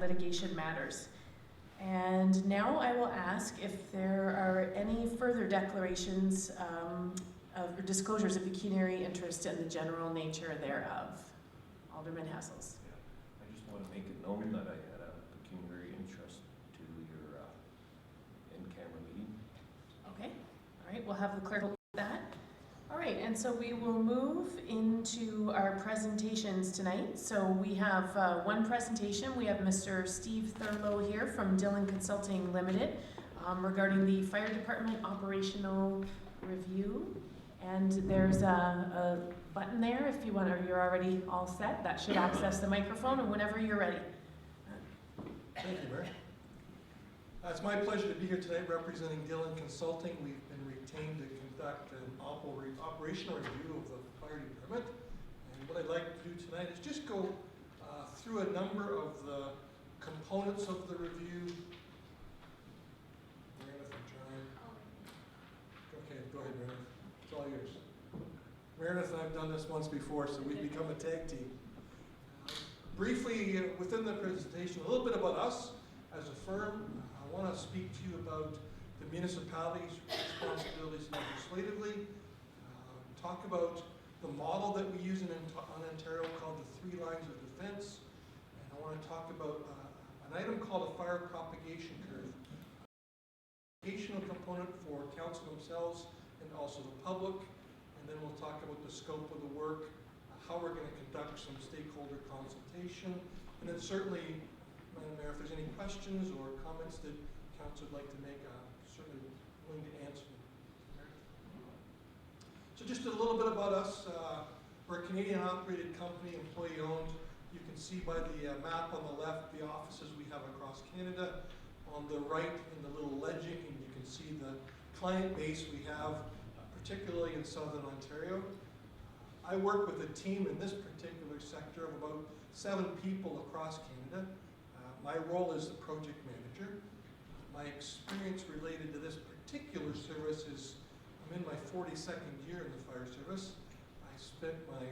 litigation matters. And now I will ask if there are any further declarations or disclosures of pecuniary interest and the general nature thereof. Alderman Hassels. Yeah, I just want to make it known that I had a pecuniary interest to your in-camera meeting. Okay, all right, we'll have the clerk look at that. All right, and so we will move into our presentations tonight. So we have one presentation. We have Mr. Steve Thurlow here from Dillon Consulting Limited regarding the Fire Department Operational Review. And there's a button there if you want, or you're already all set. That should access the microphone, and whenever you're ready. Thank you, Mary. It's my pleasure to be here tonight representing Dillon Consulting. We've been retained to conduct an operational review of the fire department. And what I'd like to do tonight is just go through a number of the components of the review. Meredith, I'm trying. Okay, go ahead, Meredith. It's all yours. Meredith and I have done this once before, so we've become a tag team. Briefly, within the presentation, a little bit about us as a firm. I want to speak to you about the municipality's responsibilities legislatively, talk about the model that we use in Ontario called the 3 lines of defense, and I want to talk about an item called a fire propagation curve. Educational component for council themselves and also the public, and then we'll talk about the scope of the work, how we're going to conduct some stakeholder consultation, and then certainly, Madam Mayor, if there's any questions or comments that council would like to make, I'm certainly willing to answer them. So just a little bit about us. We're a Canadian-operated company, employee-owned. You can see by the map on the left the offices we have across Canada. On the right, in the little legend, you can see the client base we have, particularly in Southern Ontario. I work with a team in this particular sector of about 7 people across Canada. My role is the project manager. My experience related to this particular service is I'm in my 42nd year in the fire service. I spent my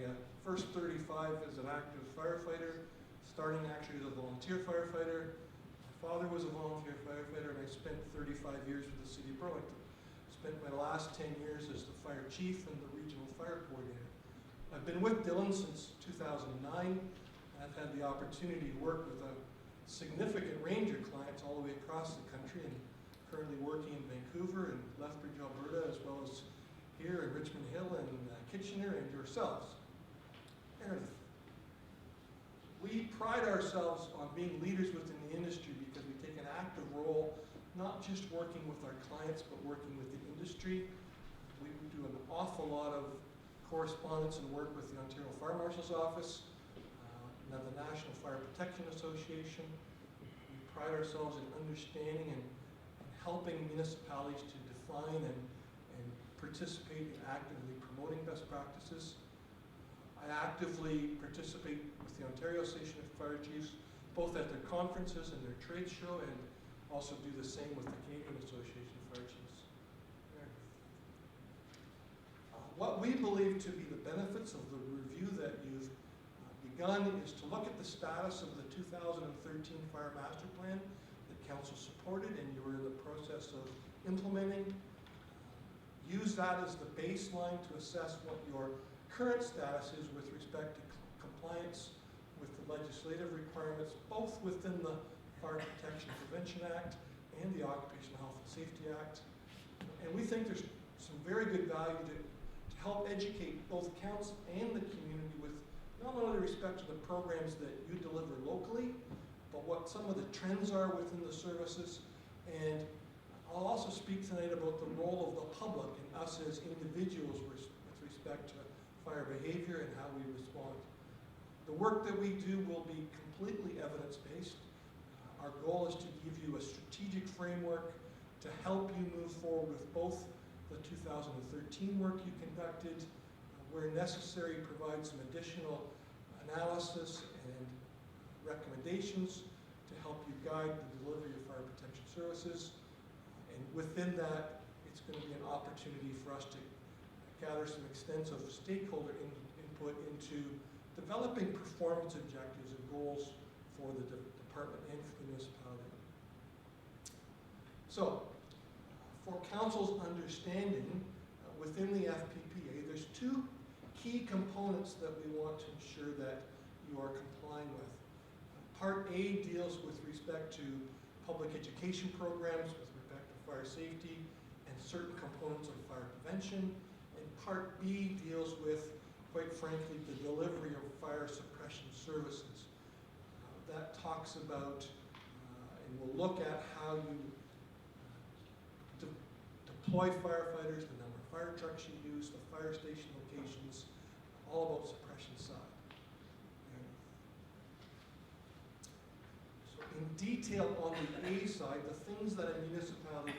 first 35 as an active firefighter, starting actually as a volunteer firefighter. My father was a volunteer firefighter, and I spent 35 years with the City of Burlington. Spent my last 10 years as the fire chief and the regional fire coordinator. I've been with Dillon since 2009. I've had the opportunity to work with a significant range of clients all the way across the country, and currently working in Vancouver and Lethbridge, Alberta, as well as here in Richmond Hill and Kitchener and yourselves. Meredith, we pride ourselves on being leaders within the industry because we take an active role, not just working with our clients, but working with the industry. We do an awful lot of correspondence and work with the Ontario Fire Marshal's Office, and the National Fire Protection Association. We pride ourselves in understanding and helping municipalities to define and participate in actively promoting best practices. I actively participate with the Ontario Association of Fire Chiefs, both at their conferences and their trade show, and also do the same with the Canadian Association of Fire Chiefs. What we believe to be the benefits of the review that you've begun is to look at the status of the 2013 Fire Master Plan that Council supported and you were in the process of implementing. Use that as the baseline to assess what your current status is with respect to compliance with the legislative requirements, both within the Fire Protection Prevention Act and the Occupational Health and Safety Act. And we think there's some very good value to help educate both council and the community with not only respect to the programs that you deliver locally, but what some of the trends are within the services. And I'll also speak tonight about the role of the public and us as individuals with respect to fire behavior and how we respond. The work that we do will be completely evidence-based. Our goal is to give you a strategic framework to help you move forward with both the 2013 work you conducted, where necessary, provide some additional analysis and recommendations to help you guide the delivery of fire protection services. And within that, it's going to be an opportunity for us to gather some extensive stakeholder input into developing performance objectives and goals for the department. department and for the municipality. So, for council's understanding, within the FPPA, there's two key components that we want to ensure that you are complying with. Part A deals with respect to public education programs, with respect to fire safety and certain components of fire prevention. And Part B deals with, quite frankly, the delivery of fire suppression services. That talks about, and we'll look at how you deploy firefighters, the number of fire trucks you use, the fire station locations, all about suppression side. So in detail on the A side, the things that a municipality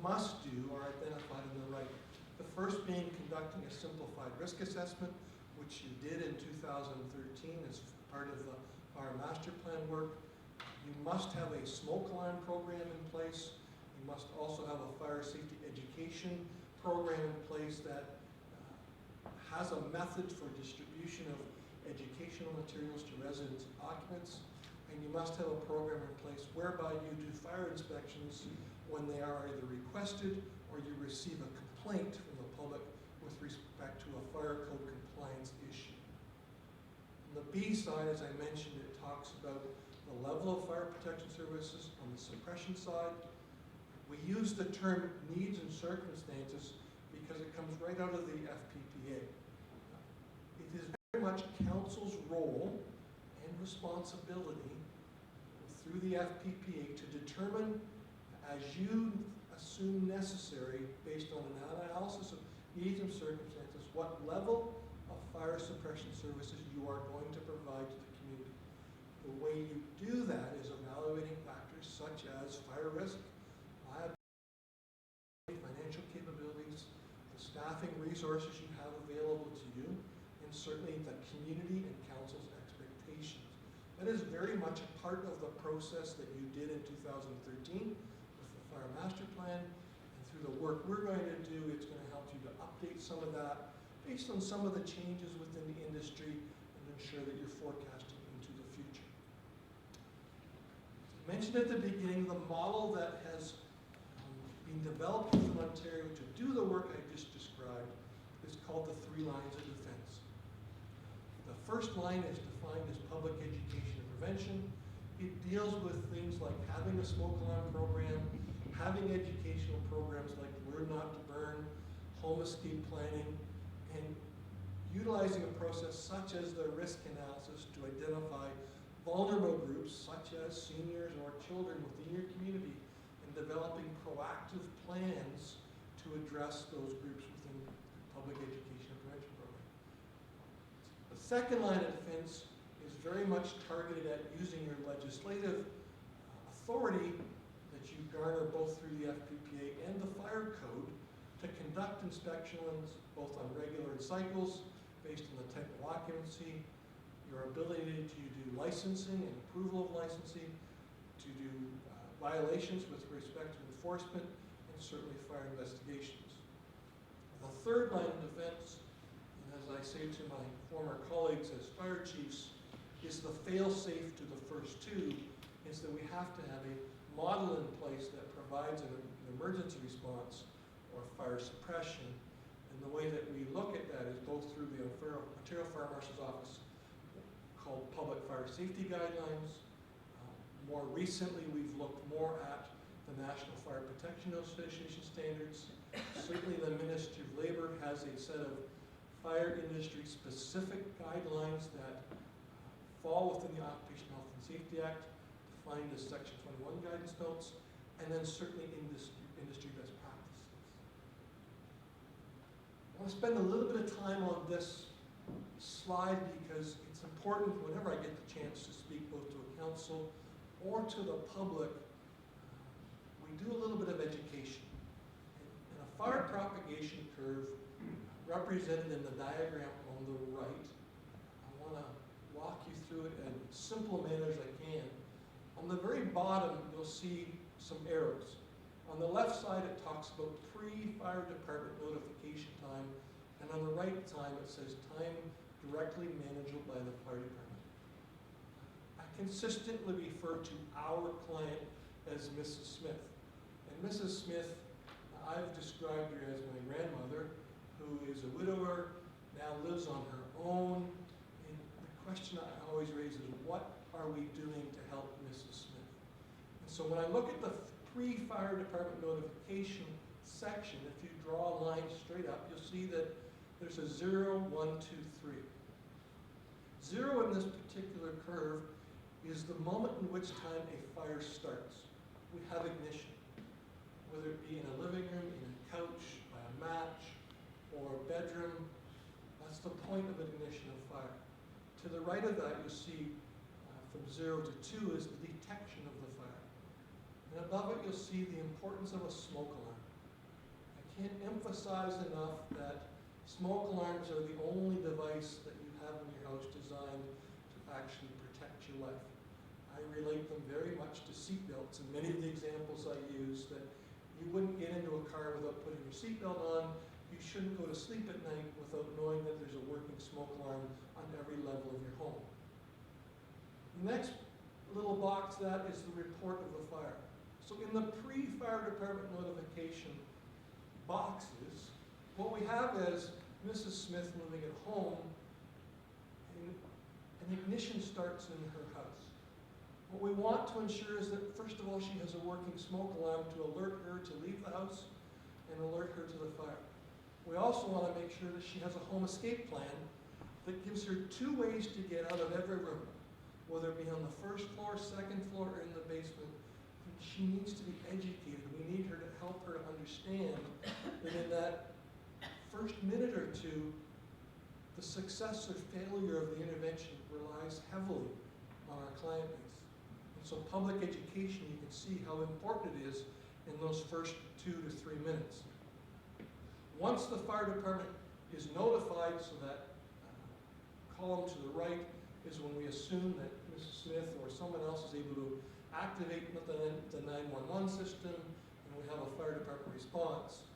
must do are identified in the right. The first being conducting a simplified risk assessment, which you did in 2013 as part of the fire master plan work. You must have a smoke alarm program in place. You must also have a fire safety education program in place that has a method for distribution of educational materials to residents and occupants. And you must have a program in place whereby you do fire inspections when they are either requested or you receive a complaint from the public with respect to a fire code compliance issue. On the B side, as I mentioned, it talks about the level of fire protection services on the suppression side. We use the term needs and circumstances because it comes right out of the FPPA. It is very much council's role and responsibility through the FPPA to determine, as you assume necessary, based on an analysis of needs and circumstances, what level of fire suppression services you are going to provide to the community. The way you do that is evaluating factors such as fire risk, liability, financial capabilities, the staffing resources you have available to you, and certainly the community and council's expectations. That is very much a part of the process that you did in 2013 with the fire master plan, and through the work we're going to do, it's going to help you to update some of that based on some of the changes within the industry and ensure that you're forecasting into the future. I mentioned at the beginning the model that has been developed within Ontario to do the work I just described is called the 3 lines of defense. The first line is defined as public education and prevention. It deals with things like having a smoke alarm program, having educational programs like Learn Not to Burn, home escape planning, and utilizing a process such as the risk analysis to identify vulnerable groups such as seniors or children within your community and developing proactive plans to address those groups within the public education and prevention program. The second line of defense is very much targeted at using your legislative authority that you garner both through the FPPA and the fire code to conduct inspections both on regular cycles based on the type of occupancy, your ability to do licensing and approval of licensing, to do violations with respect to enforcement, and certainly fire investigations. The third line of defense, and as I say to my former colleagues as fire chiefs, is the fail-safe to the first two, is that we have to have a model in place that provides an emergency response or fire suppression. And the way that we look at that is both through the Ontario Fire Marshal's Office called Public Fire Safety Guidelines. More recently, we've looked more at the National Fire Protection Association standards. Certainly the Ministry of Labor has a set of fire industry specific guidelines that fall within the Occupational Health and Safety Act, defined as Section 21 guidance notes, and then certainly industry best practices. I want to spend a little bit of time on this slide because it's important whenever I get the chance to speak both to a council or to the public. We do a little bit of education. And a fire propagation curve represented in the diagram on the right, I want to walk you through it in as simple a manner as I can. On the very bottom, you'll see some arrows. On the left side, it talks about pre-fire department notification time, and on the right time, it says time directly manageable by the fire department. At consistently refer to our client as Mrs. Smith. And Mrs. Smith, I've described her as my grandmother, who is a widower, now lives on her own. And the question I always raise is, what are we doing to help Mrs. Smith? And so when I look at the pre-fire department notification section, if you draw a line straight up, you'll see that there's a 0, 1, 2, 3. 0 in this particular curve is the moment in which time a fire starts. We have ignition, whether it be in a living room, in a couch, by a match, or a bedroom. That's the point of ignition of fire. To the right of that, you'll see from 0 to 2 is the detection of the fire. And above it, you'll see the importance of a smoke alarm. I can't emphasize enough that smoke alarms are the only device that you have in your house designed to actually protect your life. I relate them very much to seatbelts, and many of the examples I use that you wouldn't get into a car without putting your seatbelt on. You shouldn't go to sleep at night without knowing that there's a working smoke alarm on every level of your home. The next little box, that is the report of the fire. So in the pre-fire department notification boxes, what we have is Mrs. Smith living at home, and an ignition starts in her house. What we want to ensure is that, first of all, she has a working smoke alarm to alert her to leave the house and alert her to the fire. We also want to make sure that she has a home escape plan that gives her 2 ways to get out of every room, whether it be on the first floor, second floor, or in the basement. She needs to be educated. We need her to help her understand that in that first minute or two, the success or failure of the intervention relies heavily on our client base. And so public education, you can see how important it is in those first 2 to 3 minutes. Once the fire department is notified, so that column to the right is when we assume that Mrs. Smith or someone else is able to activate the 911 system, and we have a fire department response.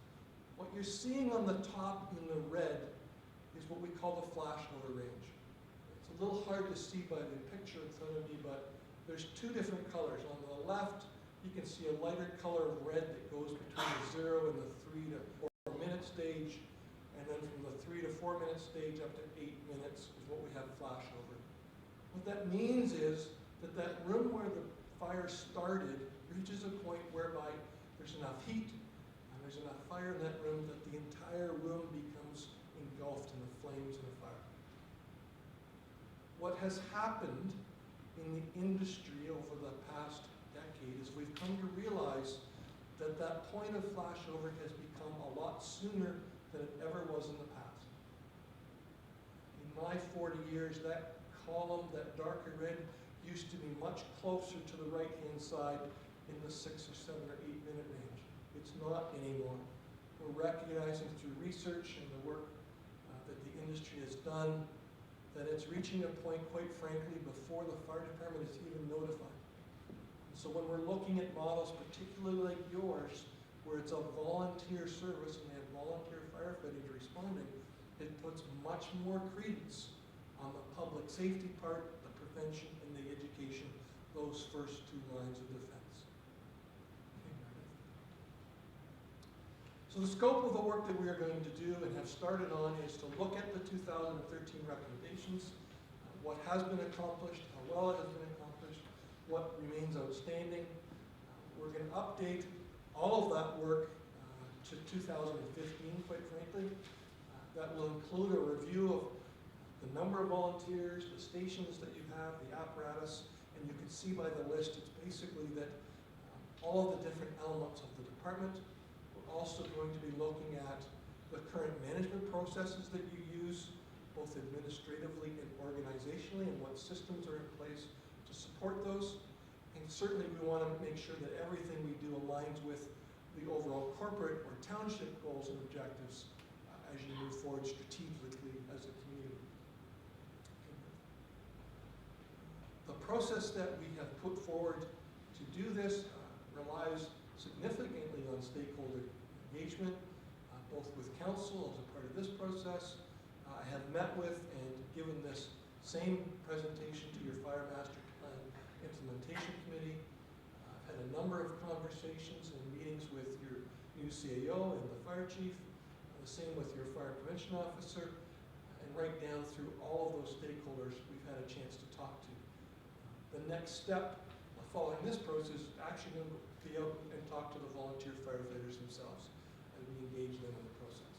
What you're seeing on the top in the red is what we call the flashover range. It's a little hard to see by the picture in front of me, but there's 2 different colors. On the left, you can see a lighter color of red that goes between the 0 and the 3 to 4 minute stage, and then from the 3 to 4 minute stage up to 8 minutes is what we have flashover. What that means is that that room where the fire started reaches a point whereby there's enough heat and there's enough fire in that room that the entire room becomes engulfed in the flames of the fire. What has happened in the industry over the past decade is we've come to realize that that point of flashover has become a lot sooner than it ever was in the past. In my 40 years, that column, that darker red, used to be much closer to the right-hand side in the 6 or 7 or 8 minute range. It's not anymore. We're recognizing through research and the work that the industry has done that it's reaching a point, quite frankly, before the fire department is even notified. So when we're looking at models, particularly like yours, where it's a volunteer service and they have volunteer firefighters responding, it puts much more credence on the public safety part, the prevention, and the education, those first 2 lines of defense. Okay, so the scope of the work that we are going to do and have started on is to look at the 2013 recommendations, what has been accomplished, how well it has been accomplished, what remains outstanding. We're going to update all of that work to 2015, quite frankly. That will include a review of the number of volunteers, the stations that you have, the apparatus, and you can see by the list, it's basically that all of the different elements of the department. We're also going to be looking at the current management processes that you use, both administratively and organizationally, and what systems are in place to support those. And certainly we want to make sure that everything we do aligns with the overall corporate or township goals and objectives as you move forward strategically as a community. The process that we have put forward to do this relies significantly on stakeholder engagement, both with council as a part of this process. I have met with and given this same presentation to your fire master Plan Implementation Committee. I've had a number of conversations and meetings with your new CAO and the fire chief, the same with your fire prevention officer, and right down through all of those stakeholders we've had a chance to talk to. The next step following this process is actually going to be out and talk to the volunteer firefighters themselves and we engage them in the process.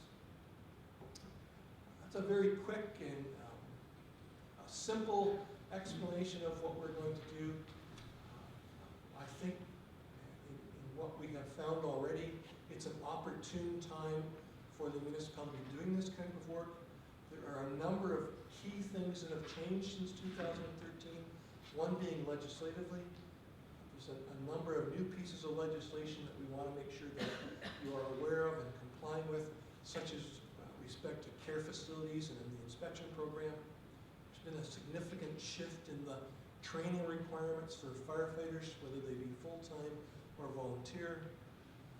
That's a very quick and a simple explanation of what we're going to do. I think in what we have found already, it's an opportune time for the municipality doing this kind of work. There are a number of key things that have changed since 2013, one being legislatively. There's a number of new pieces of legislation that we want to make sure that you are aware of and complying with, such as respect to care facilities and in the inspection program. There's been a significant shift in the training requirements for firefighters, whether they be full-time or volunteer.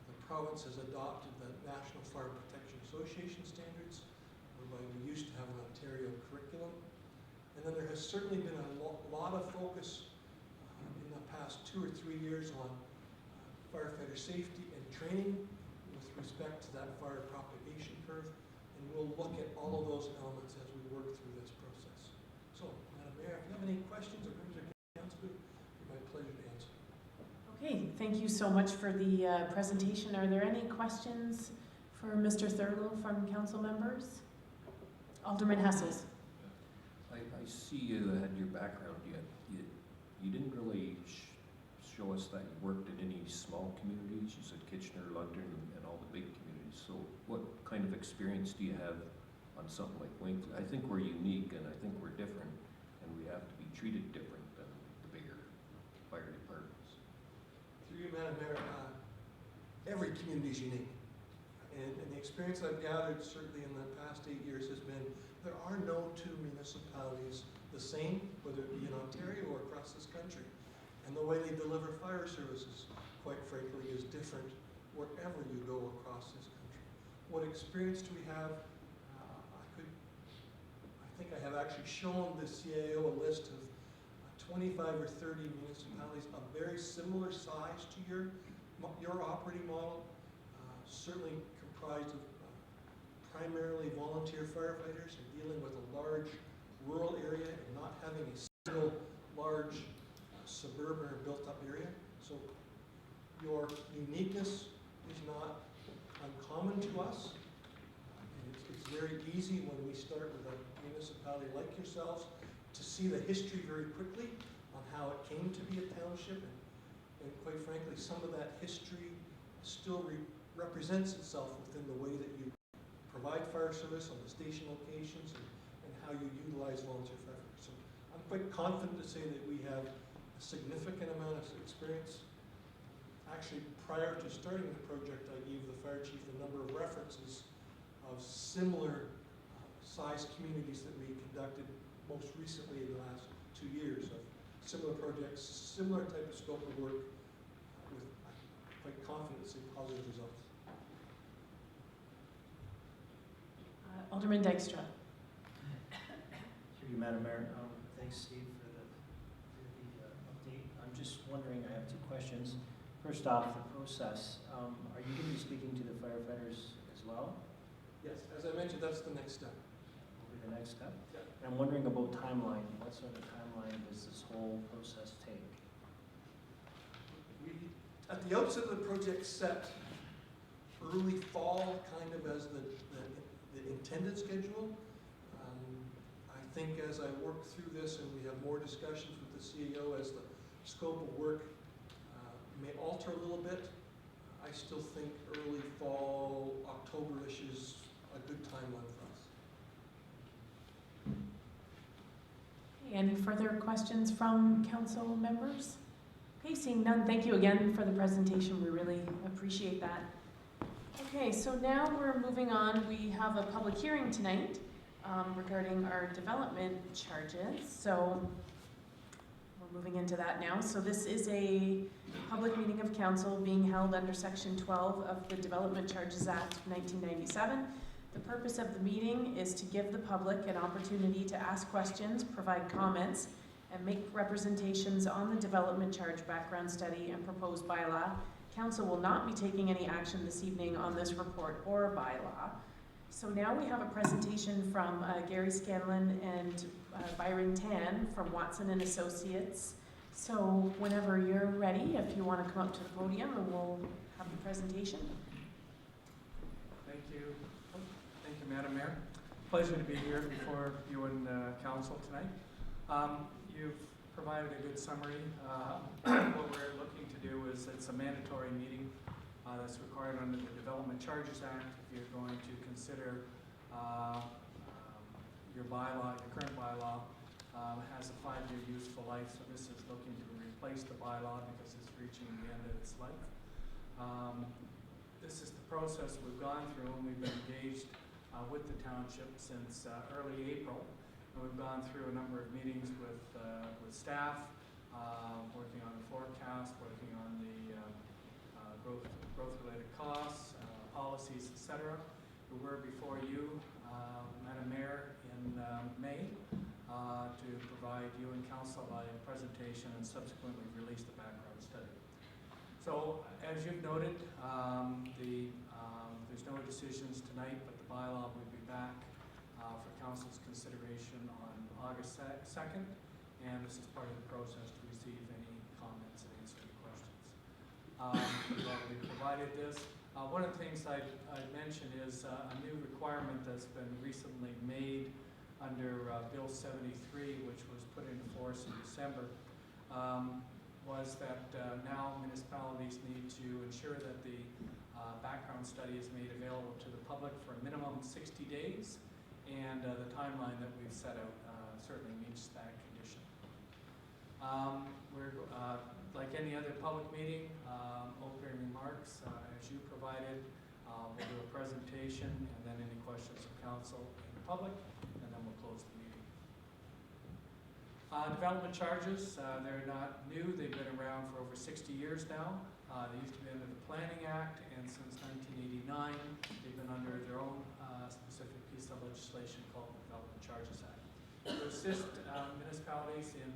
The province has adopted the National Fire Protection Association standards, whereby we used to have an Ontario curriculum. And then there has certainly been a lot of focus in the past 2 or 3 years on firefighter safety and training with respect to that fire propagation curve. And we'll look at all of those elements as we work through this process. So, Madam Mayor, if you have any questions or members of council, it would be my pleasure to answer. Okay, thank you so much for the presentation. Are there any questions for Mr. Thurlow from council members? Alderman Hessels. I see you had your background yet. You didn't really show us that you worked in any small communities. You said Kitchener, London, and all the big communities. So what kind of experience do you have on something like Wainfleet? I think we're unique and I think we're different and we have to be treated different than the bigger fire departments. Through you, Madam Mayor, every community is unique. And the experience I've gathered, certainly in the past 8 years, has been there are no two municipalities the same, whether it be in Ontario or across this country. And the way they deliver fire services, quite frankly, is different wherever you go across this country. What experience do we have? I think I have actually shown the CAO a list of 25 or 30 municipalities of very similar size to your operating model, certainly comprised of primarily volunteer firefighters and dealing with a large rural area and not having a single large suburban or built-up area. So your uniqueness is not uncommon to us. And it's very easy when we start with a municipality like yourselves to see the history very quickly on how it came to be a township. And quite frankly, some of that history still represents itself within the way that you provide fire service on the station locations and how you utilize volunteer firefighters. So I'm quite confident to say that we have a significant amount of experience. Actually, prior to starting the project, I gave the fire chief a number of references of similar sized communities that we conducted most recently in the last 2 years of similar projects, similar type of scope of work with, I'm quite confident to say, positive results. Alderman Dykstra. Through you, Madam Mayor. Thanks, Steve, for the update. I'm just wondering, I have 2 questions. First off, the process. Are you going to be speaking to the firefighters as well? Yes, as I mentioned, that's the next step. Will be the next step? Yeah. And I'm wondering about timeline. What sort of timeline does this whole process take? We, at the outset of the project, set early fall kind of as the intended schedule. I think as I work through this and we have more discussions with the CEO as the scope of work may alter a little bit, I still think early fall, October-ish is a good timeline for us. Any further questions from council members? Okay, seeing none, thank you again for the presentation. We really appreciate that. Okay, so now we're moving on. We have a public hearing tonight regarding our development charges. So we're moving into that now. So this is a public meeting of council being held under Section 12 of the Development Charges Act of 1997. The purpose of the meeting is to give the public an opportunity to ask questions, provide comments, and make representations on the development charge background study and proposed bylaw. Council will not be taking any action this evening on this report or bylaw. So now we have a presentation from Gary Scanlon and Byron Tan from Watson and Associates. So whenever you're ready, if you want to come up to the podium and we'll have the presentation. Thank you. Thank you, Madam Mayor. Pleasure to be here before you and council tonight. You've provided a good summary. What we're looking to do is, it's a mandatory meeting that's required under the Development Charges Act. If you're going to consider your bylaw, your current bylaw has a 5-year useful life, so this is looking to replace the bylaw because it's reaching the end of its life. This is the process we've gone through, and we've been engaged with the township since early April. And we've gone through a number of meetings with staff, working on the forecast, working on the growth-related costs, policies, etc. We were before you, Madam Mayor, in May to provide you and council a presentation and subsequently release the background study. So, as you've noted, there's no decisions tonight, but the bylaw will be back for council's consideration on August 2nd, and this is part of the process to receive any comments and answer any questions. We've already provided this. One of the things I'd mention is a new requirement that's been recently made under Bill 73, which was put into force in December, was that now municipalities need to ensure that the background study is made available to the public for a minimum of 60 days, and the timeline that we've set out certainly meets that condition. We're, like any other public meeting, opening remarks, as you provided, we'll do a presentation and then any questions of council and the public, and then we'll close the meeting. Development charges, they're not new. They've been around for over 60 years now. They used to be under the Planning Act, and since 1989, they've been under their own specific piece of legislation called the Development Charges Act. To assist municipalities in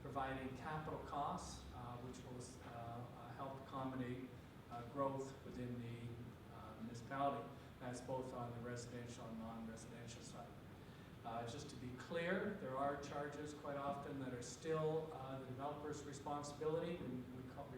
providing capital costs, which will help accommodate growth within the municipality. That's both on the residential and non-residential side. Just to be clear, there are charges quite often that are still the developer's responsibility. We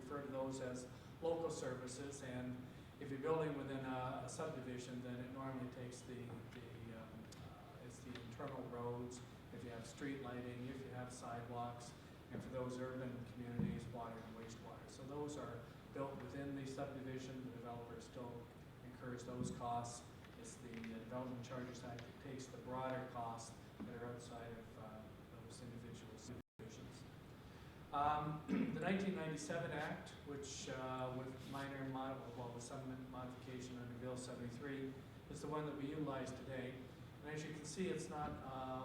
refer to those as local services, and if you're building within a subdivision, then it normally takes it's the internal roads, if you have street lighting, if you have sidewalks, and for those urban communities, water and wastewater. So those are built within the subdivision. The developer still incurs those costs. It's the Development Charges Act that takes the broader costs that are outside of those individual subdivisions. The 1997 Act, which with some modification under Bill 73, is the one that we utilize today. And as you can see, it's not,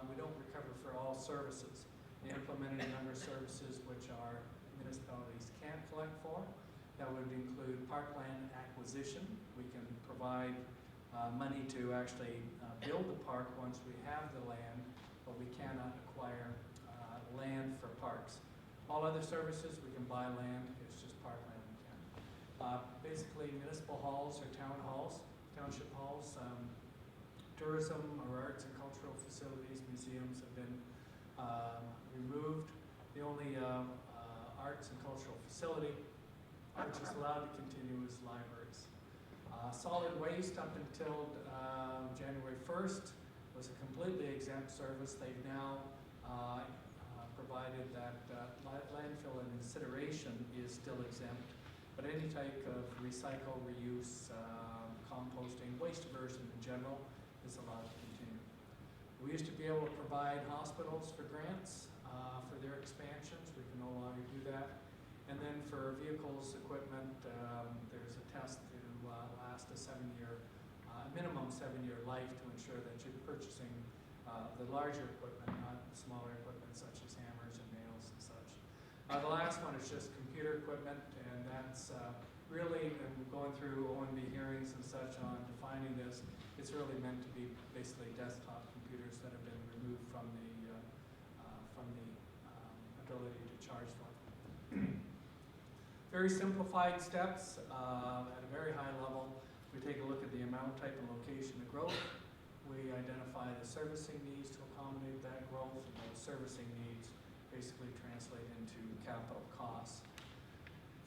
we don't recover for all services. They implemented a number of services which our municipalities can't collect for. That would include parkland acquisition. We can provide money to actually build the park once we have the land, but we cannot acquire land for parks. All other services, we can buy land. It's just parkland we can. Basically, municipal halls or town halls, township halls, tourism or arts and cultural facilities, museums have been removed. The only arts and cultural facility which is allowed to continue is libraries. Solid waste up until January 1st was a completely exempt service. They've now provided that landfill and incineration is still exempt, but any type of recycle, reuse, composting, waste diversion in general is allowed to continue. We used to be able to provide hospitals for grants for their expansions. We can no longer do that. And then for vehicles, equipment, there's a test to last a minimum 7-year life to ensure that you're purchasing the larger equipment, not the smaller equipment such as hammers and nails and such. The last one is just computer equipment, and that's really, and going through OMB hearings and such on defining this, it's really meant to be basically desktop computers that have been removed from the Very simplified steps at a very high level. We take a look at the amount, type, and location of growth. We identify the servicing needs to accommodate that growth, and those servicing needs basically translate into capital costs.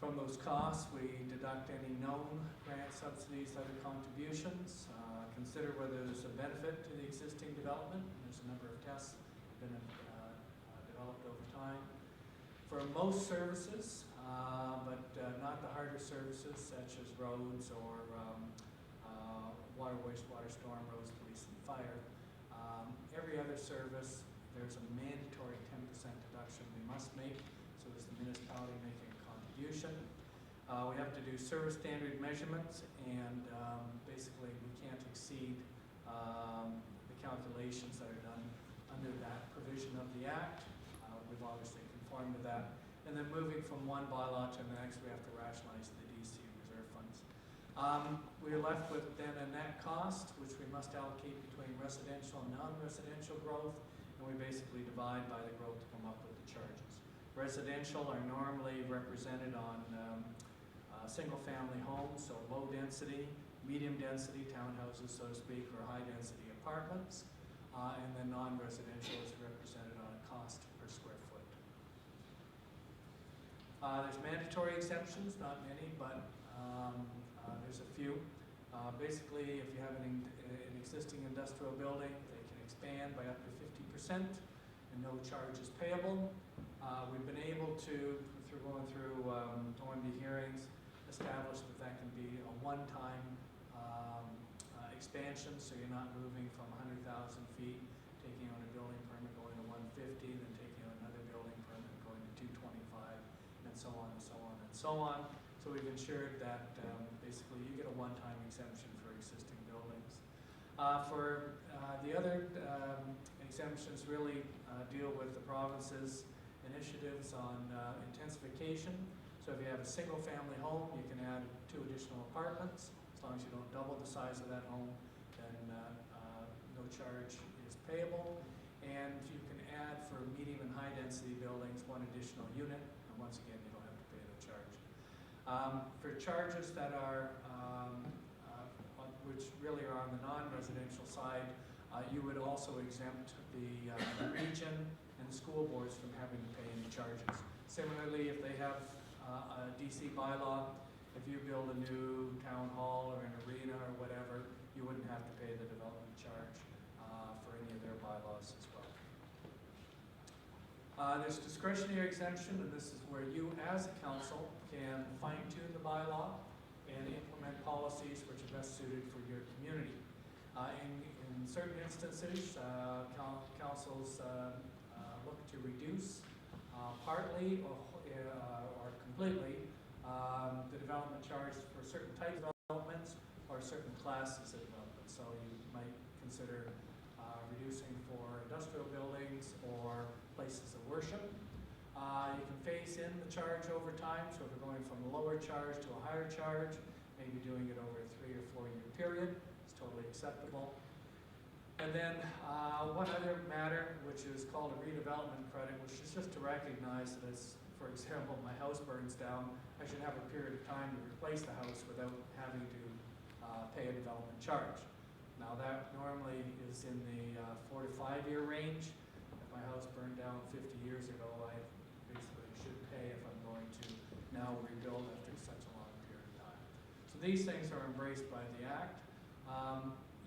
From those costs, we deduct any known grant subsidies, other contributions, consider whether there's a benefit to the existing development. There's a number of tests that have been developed over time. For most services, but not the harder services such as roads or water, wastewater, storm, roads, police, and fire. Every other service, there's a mandatory 10% deduction we must make, so is the municipality making a contribution. We have to do service standard measurements, and basically we can't exceed the calculations that are done under that provision of the Act. We've obviously conformed to that. And then moving from one bylaw to the next, we have to rationalize the DC reserve funds. We're left with then a net cost, which we must allocate between residential and non-residential growth, and we basically divide by the growth to come up with the charges. Residential are normally represented on single-family homes, so low density, medium density townhouses, so to speak, or high density apartments, and then non-residential is represented on a cost per square foot. There's mandatory exemptions, not many, but there's a few. Basically, if you have an existing industrial building, they can expand by up to 50% and no charge is payable. We've been able to, through going through OMB hearings, establish that that can be a one-time expansion, so you're not moving from 100,000 feet, taking on a building permit going to 150, then taking on another building permit going to 225, and so on and so on and so on. So we've ensured that basically you get a one-time exemption for existing buildings. For the other exemptions really deal with the province's initiatives on intensification. So if you have a single-family home, you can add 2 additional apartments. As long as you don't double the size of that home, then no charge is payable. And you can add for medium and high-density buildings 1 additional unit, and once again, you don't have to pay the charge. For charges that are, which really are on the non-residential side, you would also exempt the region and the school boards from having to pay any charges. Similarly, if they have a DC bylaw, if you build a new town hall or an arena or whatever, you wouldn't have to pay the development charge for any of their bylaws as well. There's discretionary exemption, and this is where you as a council can fine-tune the bylaw and implement policies which are best suited for your community. In certain instances, councils look to reduce partly or completely the development charge for certain types of developments or certain classes of development. So you might consider reducing for industrial buildings or places of worship. You can phase in the charge over time, so if you're going from a lower charge to a higher charge, maybe doing it over a 3 or 4 year period, it's totally acceptable. And then one other matter, which is called a redevelopment credit, which is just to recognize that, as, for example, my house burns down, I should have a period of time to replace the house without having to pay a development charge. Now that normally is in the 4 to 5 year range. If my house burned down 50 years ago, I basically should pay if I'm going to now rebuild after such a long period of time. So these things are embraced by the Act.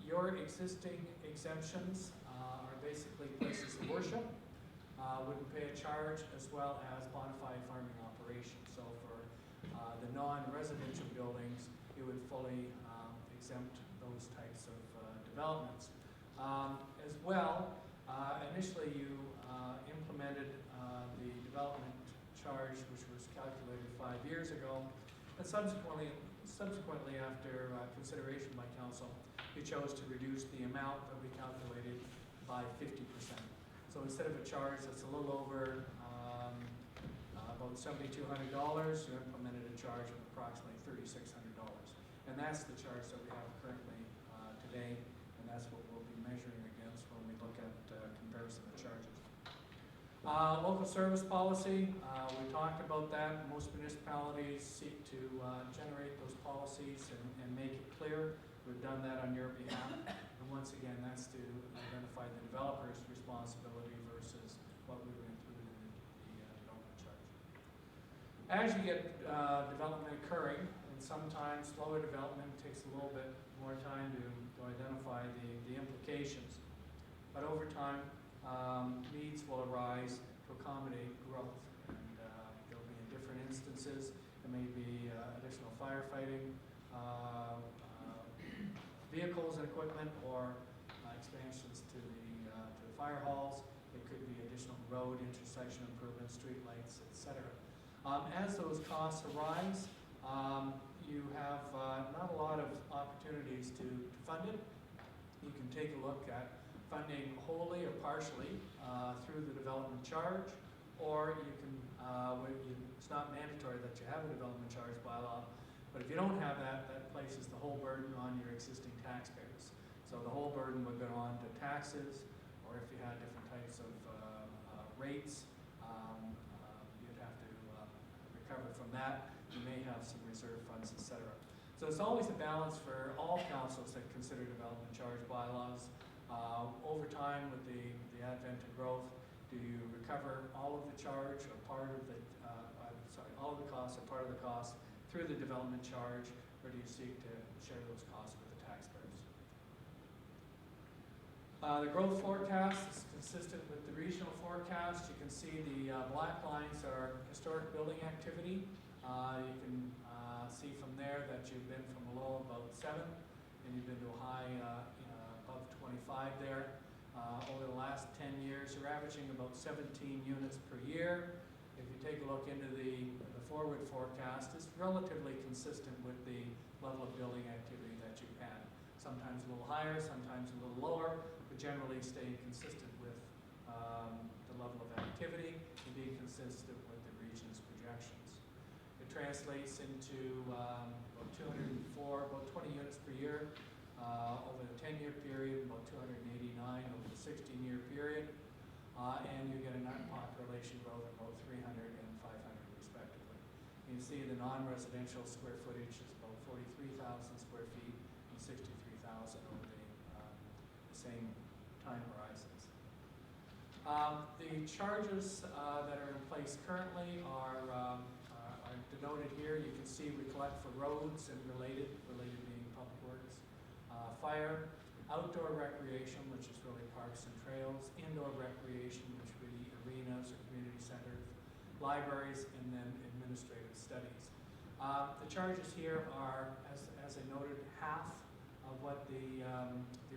Your existing exemptions are basically places of worship, wouldn't pay a charge, as well as bona fide farming operations. So for the non-residential buildings, you would fully exempt those types of developments. As well, initially you implemented the development charge, which was calculated 5 years ago, and subsequently after consideration by council, you chose to reduce the amount that we calculated by 50%. So instead of a charge that's a little over about $7,200, you implemented a charge of approximately $3,600. And that's the charge that we have currently today, and that's what we'll be measuring against when we look at comparison of charges. Local service policy, we talked about that. Most municipalities seek to generate those policies and make it clear. We've done that on your behalf. And once again, that's to identify the developer's responsibility versus what we would include in the development charge. As you get development occurring, and sometimes slower development takes a little bit more time to identify the implications. But over time, needs will arise to accommodate growth. And there'll be in different instances. There may be additional firefighting, vehicles and equipment, or expansions to the fire halls. It could be additional road intersection improvements, street lights, etc. As those costs arise, you have not a lot of opportunities to fund it. You can take a look at funding wholly or partially through the development charge, or you can, it's not mandatory that you have a development charge bylaw, but if you don't have that, that places the whole burden on your existing taxpayers. So the whole burden would go on to taxes, or if you had different types of rates, you'd have to recover from that. You may have some reserve funds, etc. So it's always a balance for all councils that consider development charge bylaws. Over time, with the advent of growth, do you recover all of the charge or part of the, all of the costs or part of the cost through the development charge, or do you seek to share those costs with the taxpayers? The growth forecast is consistent with the regional forecast. You can see the black lines are historic building activity. You can see from there that you've been from a low of about 7, and you've been to a high above 25 there. Over the last 10 years, you're averaging about 17 units per year. If you take a look into the forward forecast, it's relatively consistent with the level of building activity that you've had. Sometimes a little higher, sometimes a little lower, but generally staying consistent with the level of activity and being consistent with the region's projections. It translates into about 20 units per year over the 10-year period, about 289 over the 16-year period, and you get a net population growth of about 300 and 500 respectively. You can see the non-residential square footage is about 43,000 square feet and 63,000 over the same time horizons. The charges that are in place currently are denoted here. You can see we collect for roads and related being public works, fire, outdoor recreation, which is really parks and trails, indoor recreation, which would be arenas or community centers, libraries, and then administrative studies. The charges here are, as I noted, half of what the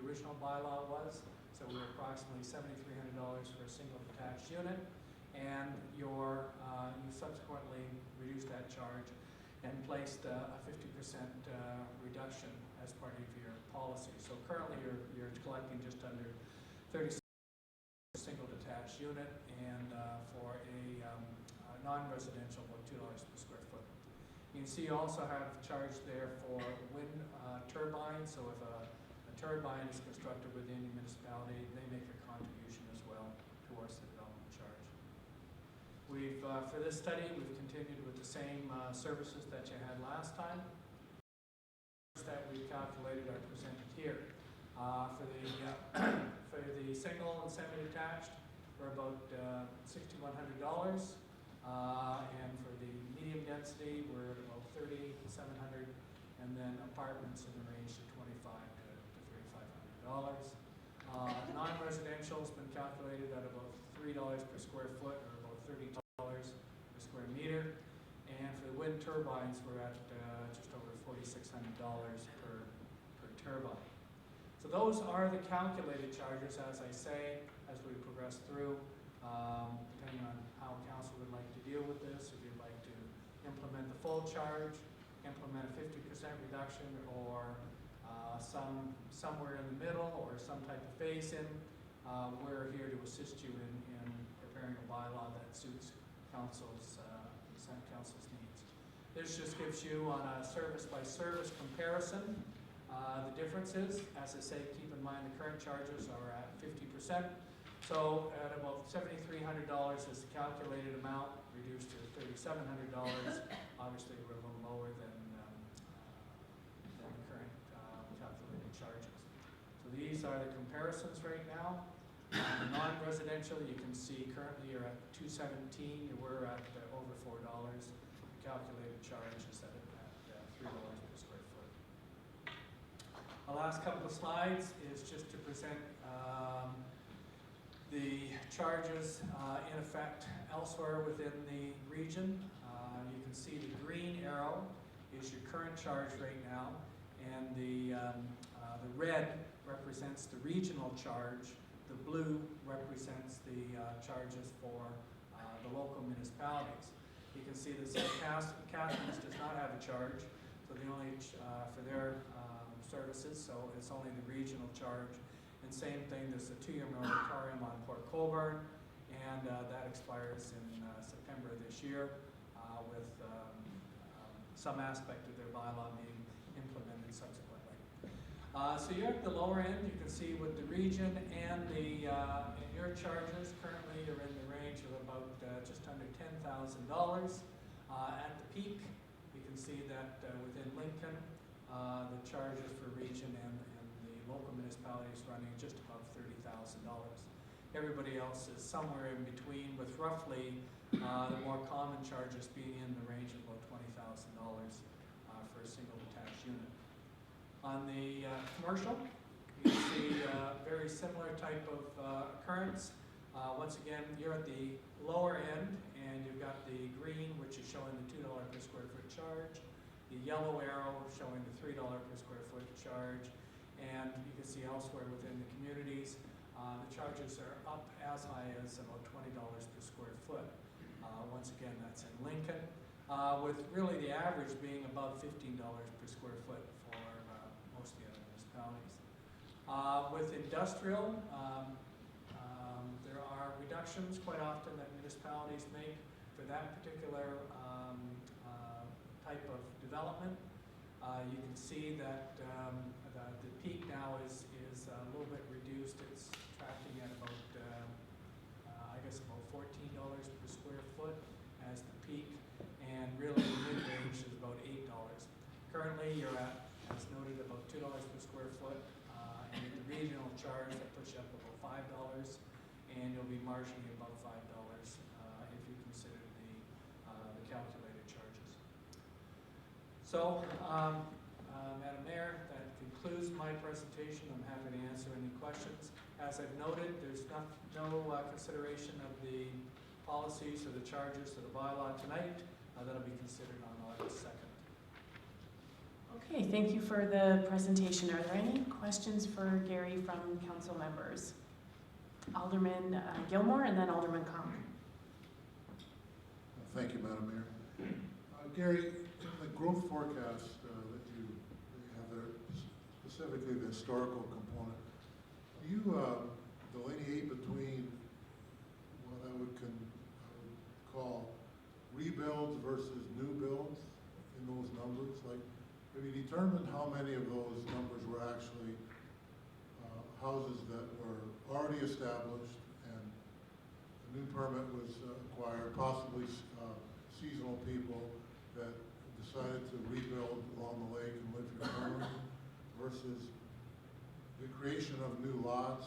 original bylaw was. So we're approximately $7,300 for a single detached unit, and you subsequently reduced that charge and placed a 50% reduction as part of your policy. So currently you're collecting just under 36 for a single detached unit, and for a non-residential, about $2 per square foot. You can see you also have charge there for wind turbines. So if a turbine is constructed within the municipality, they make a contribution as well towards the development charge. For this study, we've continued with the same services that you had last time. That we've calculated are presented here. For the single and semi-detached, we're about $6,100, and for the medium density, we're at about $3,700, and then apartments in the range of $2,500 to $3,500. Non-residential has been calculated at about $3 per square foot, or about $30 per square meter, and for the wind turbines, we're at just over $4,600 per turbine. So those are the calculated charges, as I say, as we progress through, depending on how council would like to deal with this. If you'd like to implement the full charge, implement a 50% reduction, or somewhere in the middle, or some type of phase-in, we're here to assist you in preparing a bylaw that suits council's needs. This just gives you, on a service-by-service comparison, the differences. As I say, keep in mind the current charges are at 50%. So So at about $7,300 is the calculated amount, reduced to $3,700. Obviously, we're a little lower than the current calculated charges. So these are the comparisons right now. The non-residential, you can see currently you're at $217. You were at over $4. The calculated charge is at $3 per square foot. The last couple of slides is just to present the charges in effect elsewhere within the region. You can see the green arrow is your current charge right now, and the red represents the regional charge. The blue represents the charges for the local municipalities. You can see that St. Catharines does not have a charge, so the only for their services, so it's only the regional charge. And same thing, there's a 2-year moratorium on Port Colborne, and that expires in September this year, with some aspect of their bylaw being implemented subsequently. So you're at the lower end. You can see with the region and the and your charges currently are in the range of about just under $10,000. At the peak, you can see that within Lincoln, the charges for region and the local municipalities running just above $30,000. Everybody else is somewhere in between, with roughly the more common charges being in the range of about $20,000 for a single detached unit. On the commercial, you can see a very similar type of occurrence. Once again, you're at the lower end, and you've got the green, which is showing the $2 per square foot charge, the yellow arrow showing the $3 per square foot charge, and you can see elsewhere within the communities, the charges are up as high as about $20 per square foot. Once again, that's in Lincoln, with really the average being above $15 per square foot for most of the other municipalities. With industrial, there are reductions quite often that municipalities make for that particular type of development. You can see that the peak now is a little bit reduced. It's tracking at about, I guess about $14 per square foot as the peak, and really the mid-range is about $8. Currently, you're at, as noted, about $2 per square foot, and with the regional charge, that puts you up about $5, and you'll be marginally above $5 if you consider the calculated charges. So, Madam Mayor, that concludes my presentation. I'm happy to answer any questions. As I've noted, there's no consideration of the policies or the charges or the bylaw tonight. That'll be considered on August 2nd. Okay, thank you for the presentation. Are there any questions for Gary from council members? Alderman Gilmore and then Alderman Conlon. Thank you, Madam Mayor. Gary, in the growth forecast that you have there, specifically the historical component, do you delineate between what I would call rebuilds versus new builds in those numbers? Like, have you determined how many of those numbers were actually houses that were already established and a new permit was acquired, possibly seasonal people that decided to rebuild along the lake and live here permanently, versus the creation of new lots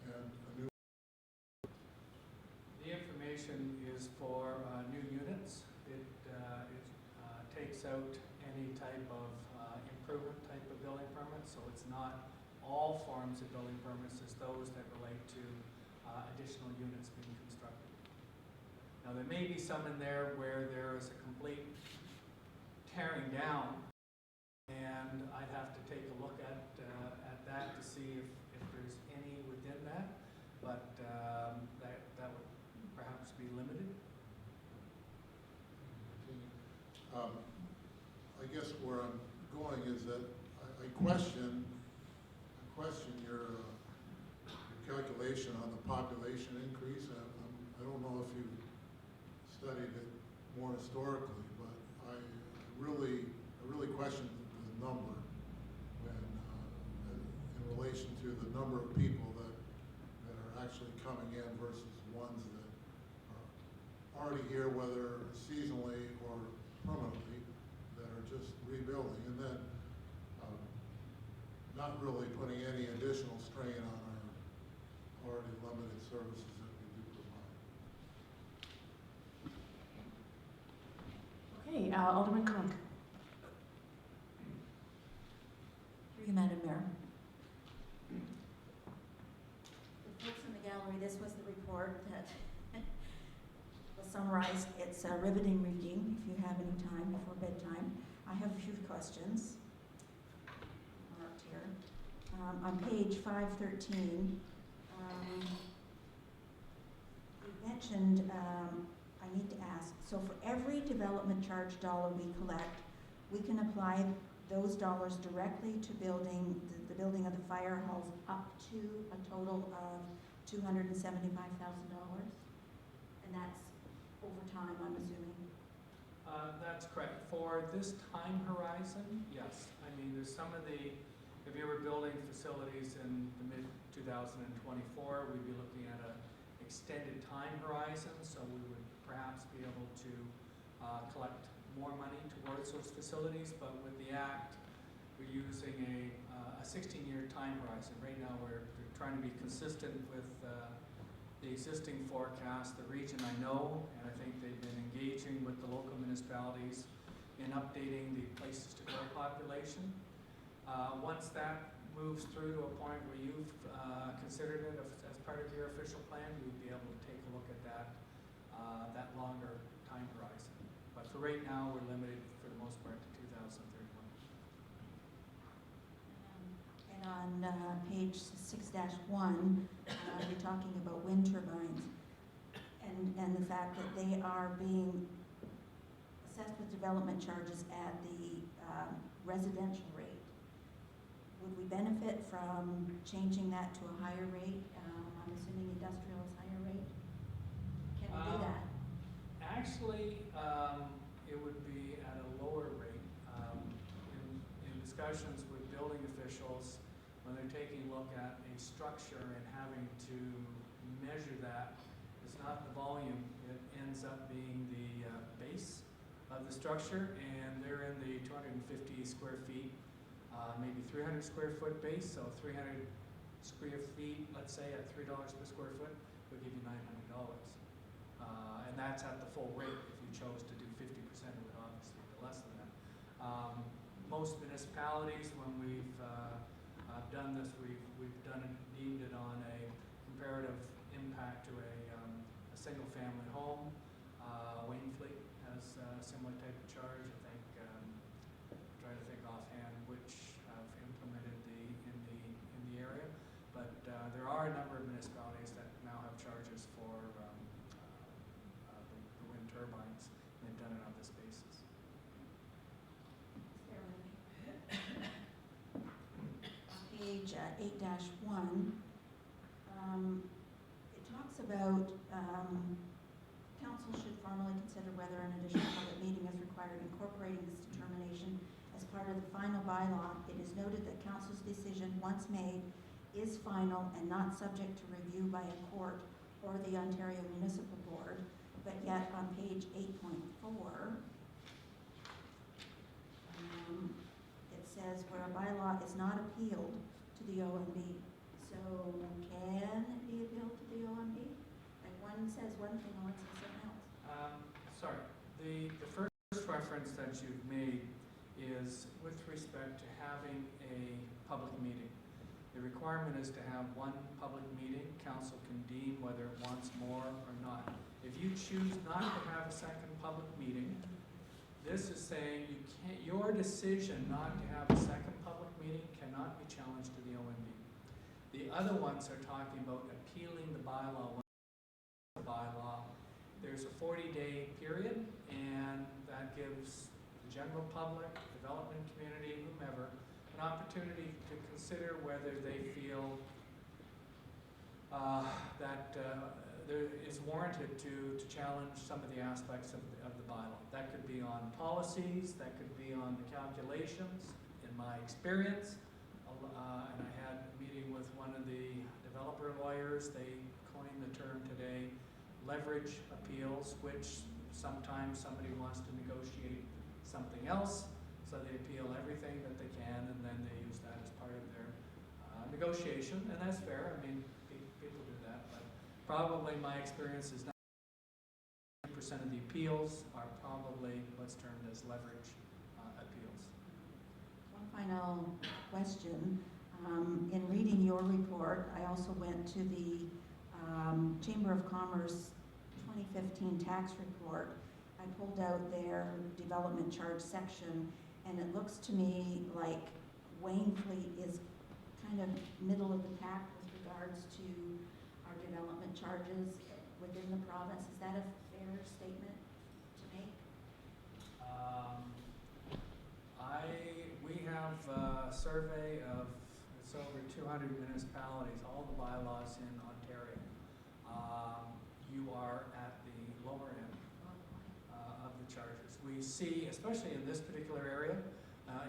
and a new... The information is for new units. It takes out any type of improvement type of building permits, so it's not all forms of building permits, as those that relate to additional units being constructed. Now, there may be some in there where there is a complete tearing down, and I'd have to take a look at that to see if there's any within that, but that would perhaps be limited. I guess where I'm going is that I question your calculation on the population increase. I don't know if you've studied it more historically, but I really question the number when in relation to the number of people that are actually coming in versus ones that are already here, whether seasonally or permanently, that are just rebuilding, and then not really putting any additional strain on our already limited services that we do provide. Okay, Alderman Conk. Through you, Madam Mayor. The folks in the gallery, this was the report that was summarized. It's a riveting reading if you have any time before bedtime. I have a few questions marked here. On page 513, you mentioned, I need to ask, so for every development charge dollar we collect, we can apply those dollars directly to building, the building of the fire halls up to a total of $275,000? And that's over time, I'm assuming? That's correct. For this time horizon, yes. I mean, there's some of the, if you were building facilities in the mid-2024, we'd be looking at an extended time horizon, so we would perhaps be able to collect more money towards those facilities, but with the Act, we're using a 16-year time horizon. Right now, we're trying to be consistent with the existing forecast. The region I know, and I think they've been engaging with the local municipalities in updating the places to go population. Once that moves through to a point where you've considered it as part of your official plan, you'd be able to take a look at that longer time horizon. But for right now, we're limited for the most part to 2031. And on page 6-1, you're talking about wind turbines and the fact that they are being assessed with development charges at the residential rate. Would we benefit from changing that to a higher rate? I'm assuming industrial is higher rate. Can we do that? Actually, it would be at a lower rate. In discussions with building officials, when they're taking a look at a structure and having to measure that, it's not the volume, it ends up being the base of the structure, and they're in the 250 square feet, maybe 300 square foot base, so 300 square feet, let's say at $3 per square foot, would give you $900. And that's at the full rate. If you chose to do 50%, it would obviously be less than that. Most municipalities, when we've done this, we've done it, deemed it on a comparative impact to a single-family home. Wainfleet has a similar type of charge. I think, trying to think offhand which have implemented in the area, but there are a number of municipalities that now have charges for the wind turbines, and they've done it on this basis. Page 8-1, it talks about council should formally consider whether an additional public meeting is required incorporating this determination as part of the final bylaw. It is noted that council's decision, once made, is final and not subject to review by a court or the Ontario Municipal Board, but yet on page 8.4, it says where a bylaw is not appealed to the OMB. So can it be appealed to the OMB? Like one says one thing and one says something else. Sorry, the first reference that you've made is with respect to having a public meeting. The requirement is to have one public meeting. Council can deem whether it wants more or not. If you choose not to have a second public meeting, this is saying you can't, your decision not to have a second public meeting cannot be challenged to the OMB. The other ones are talking about appealing the bylaw. There's a 40-day period, and that gives the general public, development community, whomever, an opportunity to consider whether they feel that there is warranted to challenge some of the aspects of the bylaw. That could be on policies, that could be on the calculations. In my experience, and I had a meeting with one of the developer lawyers, they coined the term today, leverage appeals, which sometimes somebody wants to negotiate something else, so they appeal everything that they can, and then they use that as part of their negotiation, and that's fair. I mean, people do that, but probably my experience is 90% of the appeals are probably what's termed as leverage appeals. One final question. In reading your report, I also went to the Chamber of Commerce 2015 tax report. I pulled out their development charge section, and it looks to me like Wainfleet is kind of middle of the pack with regards to our development charges within the province. Is that a fair statement to make? We have a survey of, it's over 200 municipalities, all the bylaws in Ontario. You are at the lower end of the charges. We see, especially in this particular area,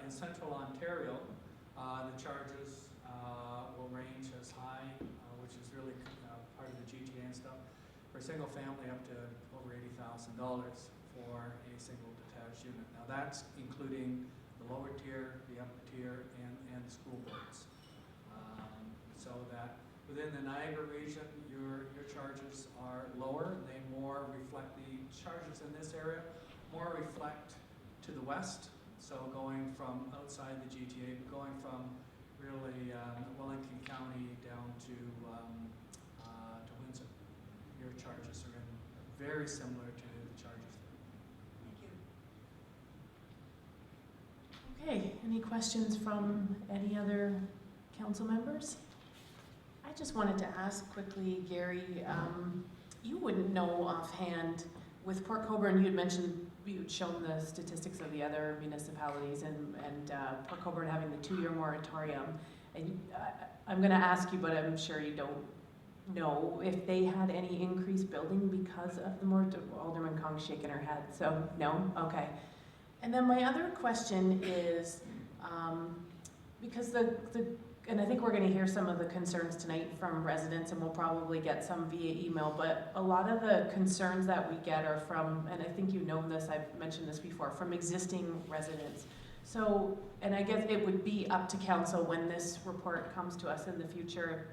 in central Ontario, the charges will range as high, which is really part of the GTA and stuff, for a single family up to over $80,000 for a single detached unit. Now that's including the lower tier, the upper tier, and the school boards. So that within the Niagara region, your charges are lower. They more reflect, the charges in this area more reflect to the west. So going from outside the GTA, going from really Wellington County down to Windsor. Your charges are very similar to the charges there. Okay, any questions from any other council members? I just wanted to ask quickly, Gary, you wouldn't know offhand, with Port Colborne, you had mentioned, you'd shown the statistics of the other municipalities and Port Colborne having the 2-year moratorium. And I'm going to ask you, but I'm sure you don't know, if they had any increased building because of the moratorium. Alderman Kong's shaking her head, so no? Okay. And then my other question is, because and I think we're going to hear some of the concerns tonight from residents, and we'll probably get some via email, but a lot of the concerns that we get are from, and I think you know this, I've mentioned this before, from existing residents. So, and I guess it would be up to council when this report comes to us in the future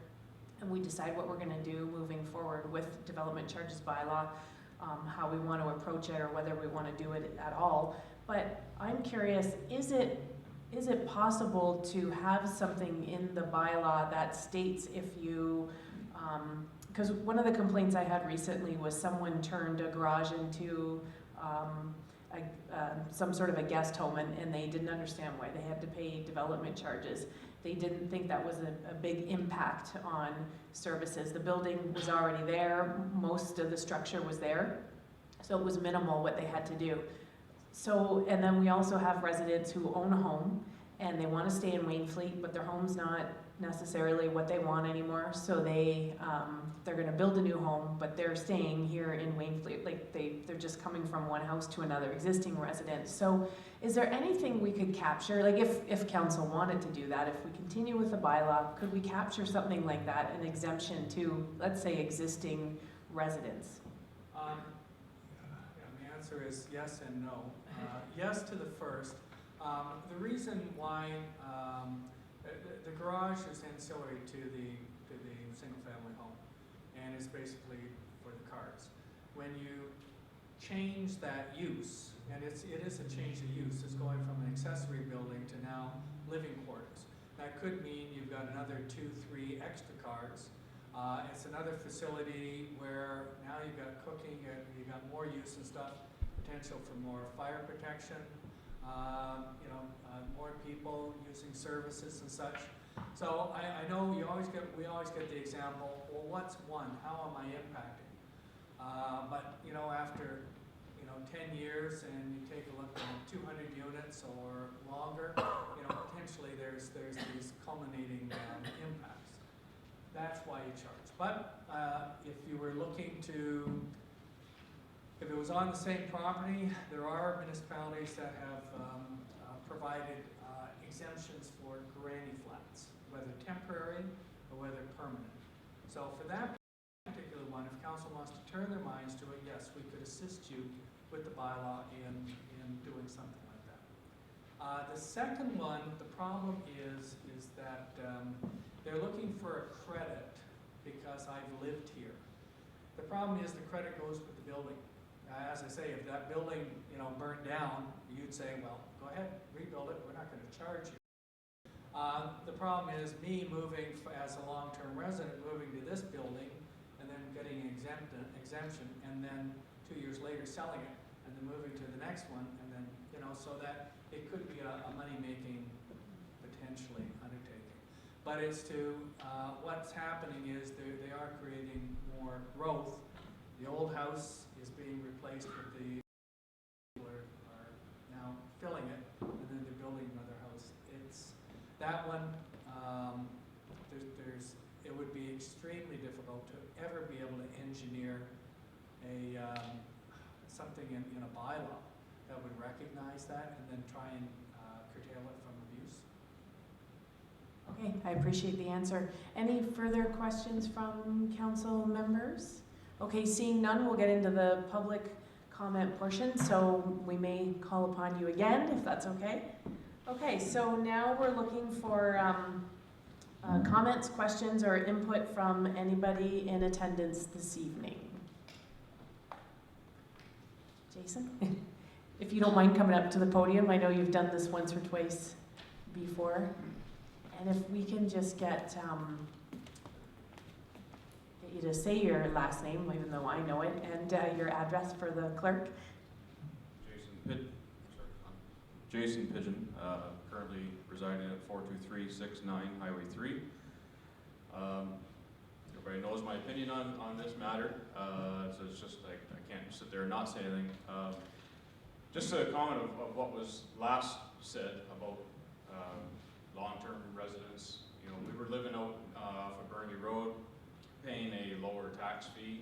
and we decide what we're going to do moving forward with development charges bylaw, how we want to approach it or whether we want to do it at all. But I'm curious, is it possible to have something in the bylaw that states if you, because one of the complaints I had recently was someone turned a garage into some sort of a guest home, and they didn't understand why they had to pay development charges. They didn't think that was a big impact on services. The building was already there, most of the structure was there, so it was minimal what they had to do. So, and then we also have residents who own a home and they want to stay in Wainfleet, but their home's not necessarily what they want anymore. So they're going to build a new home, but they're staying here in Wainfleet. Like they're just coming from one house to another, existing residents. So is there anything we could capture? Like if council wanted to do that, if we continue with the bylaw, could we capture something like that, an exemption to, let's say, existing residents? The answer is yes and no. Yes to the first. The reason why the garage is ancillary to the single-family home, and is basically for the cars. When you change that use, and it is a change of use, it's going from an accessory building to now living quarters. That could mean you've got another 2-3 extra cars. It's another facility where now you've got cooking, you've got more use and stuff, potential for more fire protection, more people using services and such. So I know we always get the example, well, what's one? How am I impacting? But after 10 years and you take a look at 200 units or longer, potentially there's these culminating impacts. That's why you charge. But if you were looking to, if it was on the same property, there are municipalities that have provided exemptions for granny flats, whether temporary or whether permanent. So for that particular council wants to turn their minds to it, yes, we could assist you with the bylaw in doing something like that. The second one, the problem is that they're looking for a credit because I've lived here. The problem is the credit goes with the building. As I say, if that building, burned down, you'd say, well, go ahead, rebuild it, we're not going to charge you. The problem is me moving as a long-term resident, moving to this building, and then getting an exemption, and then 2 years later selling it, and then moving to the next one, and then, so that it could be a money-making, potentially, undertaking. But it's to, what's happening is they are creating more growth. The old house is being replaced with the people are now filling it, and then they're building another house. It's that one. It would be extremely difficult to ever be able to engineer something in a bylaw that would recognize that and then try and curtail it from abuse. Okay, I appreciate the answer. Any further questions from council members? Okay, seeing none, we'll get into the public comment portion, so we may call upon you again, if that's okay. Okay, so now we're looking for comments, questions, or input from anybody in attendance this evening. Jason, if you don't mind coming up to the podium, I know you've done this once or twice before. And if we can just get you to say your last name, even though I know it, and your address for the clerk. Jason Pigeon, currently residing at 42369 Highway 3. Everybody knows my opinion on this matter, so it's just like I can't sit there and not say anything. Just a comment of what was last said about long-term residents. We were living out off of Burnaby Road, paying a lower tax fee.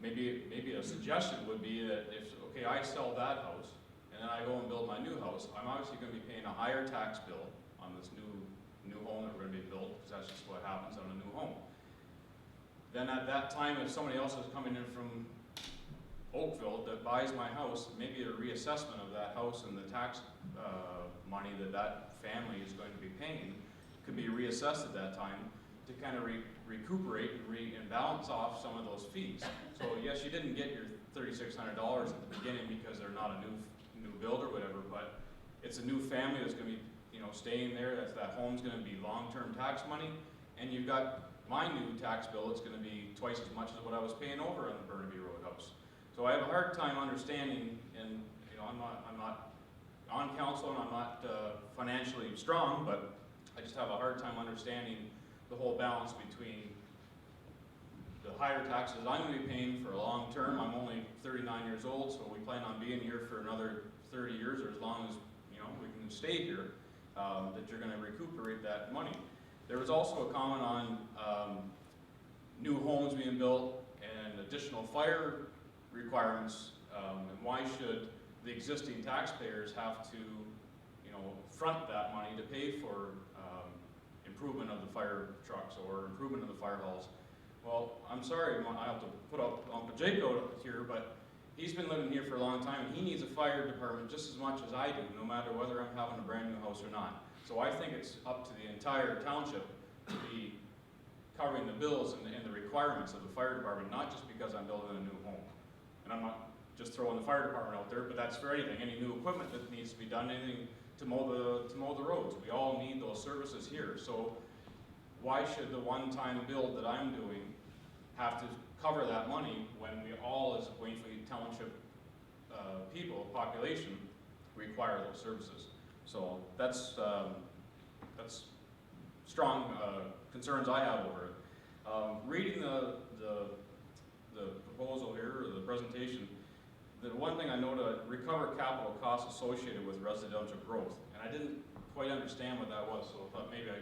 Maybe a suggestion would be that if, I sell that house and then I go and build my new house, I'm obviously going to be paying a higher tax bill on this new home that we're going to be built, because that's just what happens on a new home. Then at that time, if somebody else is coming in from Oakville that buys my house, maybe a reassessment of that house and the tax money that family is going to be paying could be reassessed at that time to kind of recuperate and balance off some of those fees. So yes, you didn't get your $3,600 at the beginning because they're not a new build or whatever, but it's a new family that's going to be staying there. That home's going to be long-term tax money, and you've got my new tax bill. It's going to be twice as much as what I was paying over on the Burnaby Road house. So I have a hard time understanding, and I'm not on council and I'm not financially strong, but I just have a hard time understanding the whole balance between the higher taxes I'm going to be paying for a long term. I'm only 39 years old, so we plan on being here for another 30 years, or as long as we can stay here, that you're going to recuperate that money. There was also a comment on new homes being built and additional fire requirements, and why should the existing taxpayers have to front that money to pay for improvement of the fire trucks or improvement of the fire halls. Well, I'm sorry, I have to put up Uncle Jacob here, but he's been living here for a long time, and he needs a fire department just as much as I do, no matter whether I'm having a brand new house or not. So I think it's up to the entire township to be covering the bills and the requirements of the fire department, not just because I'm building a new home. And I'm not just throwing the fire department out there, but that's for anything, any new equipment that needs to be done, anything to mow the roads. We all need those services here. So why should the one-time build that I'm doing have to cover that money when we all, as Wainfleet Township population, require those services? So that's strong concerns I have over it. Reading the proposal here, or the presentation, the one thing I noted, recover capital costs associated with residential growth. And I didn't quite understand what that was, so I thought maybe I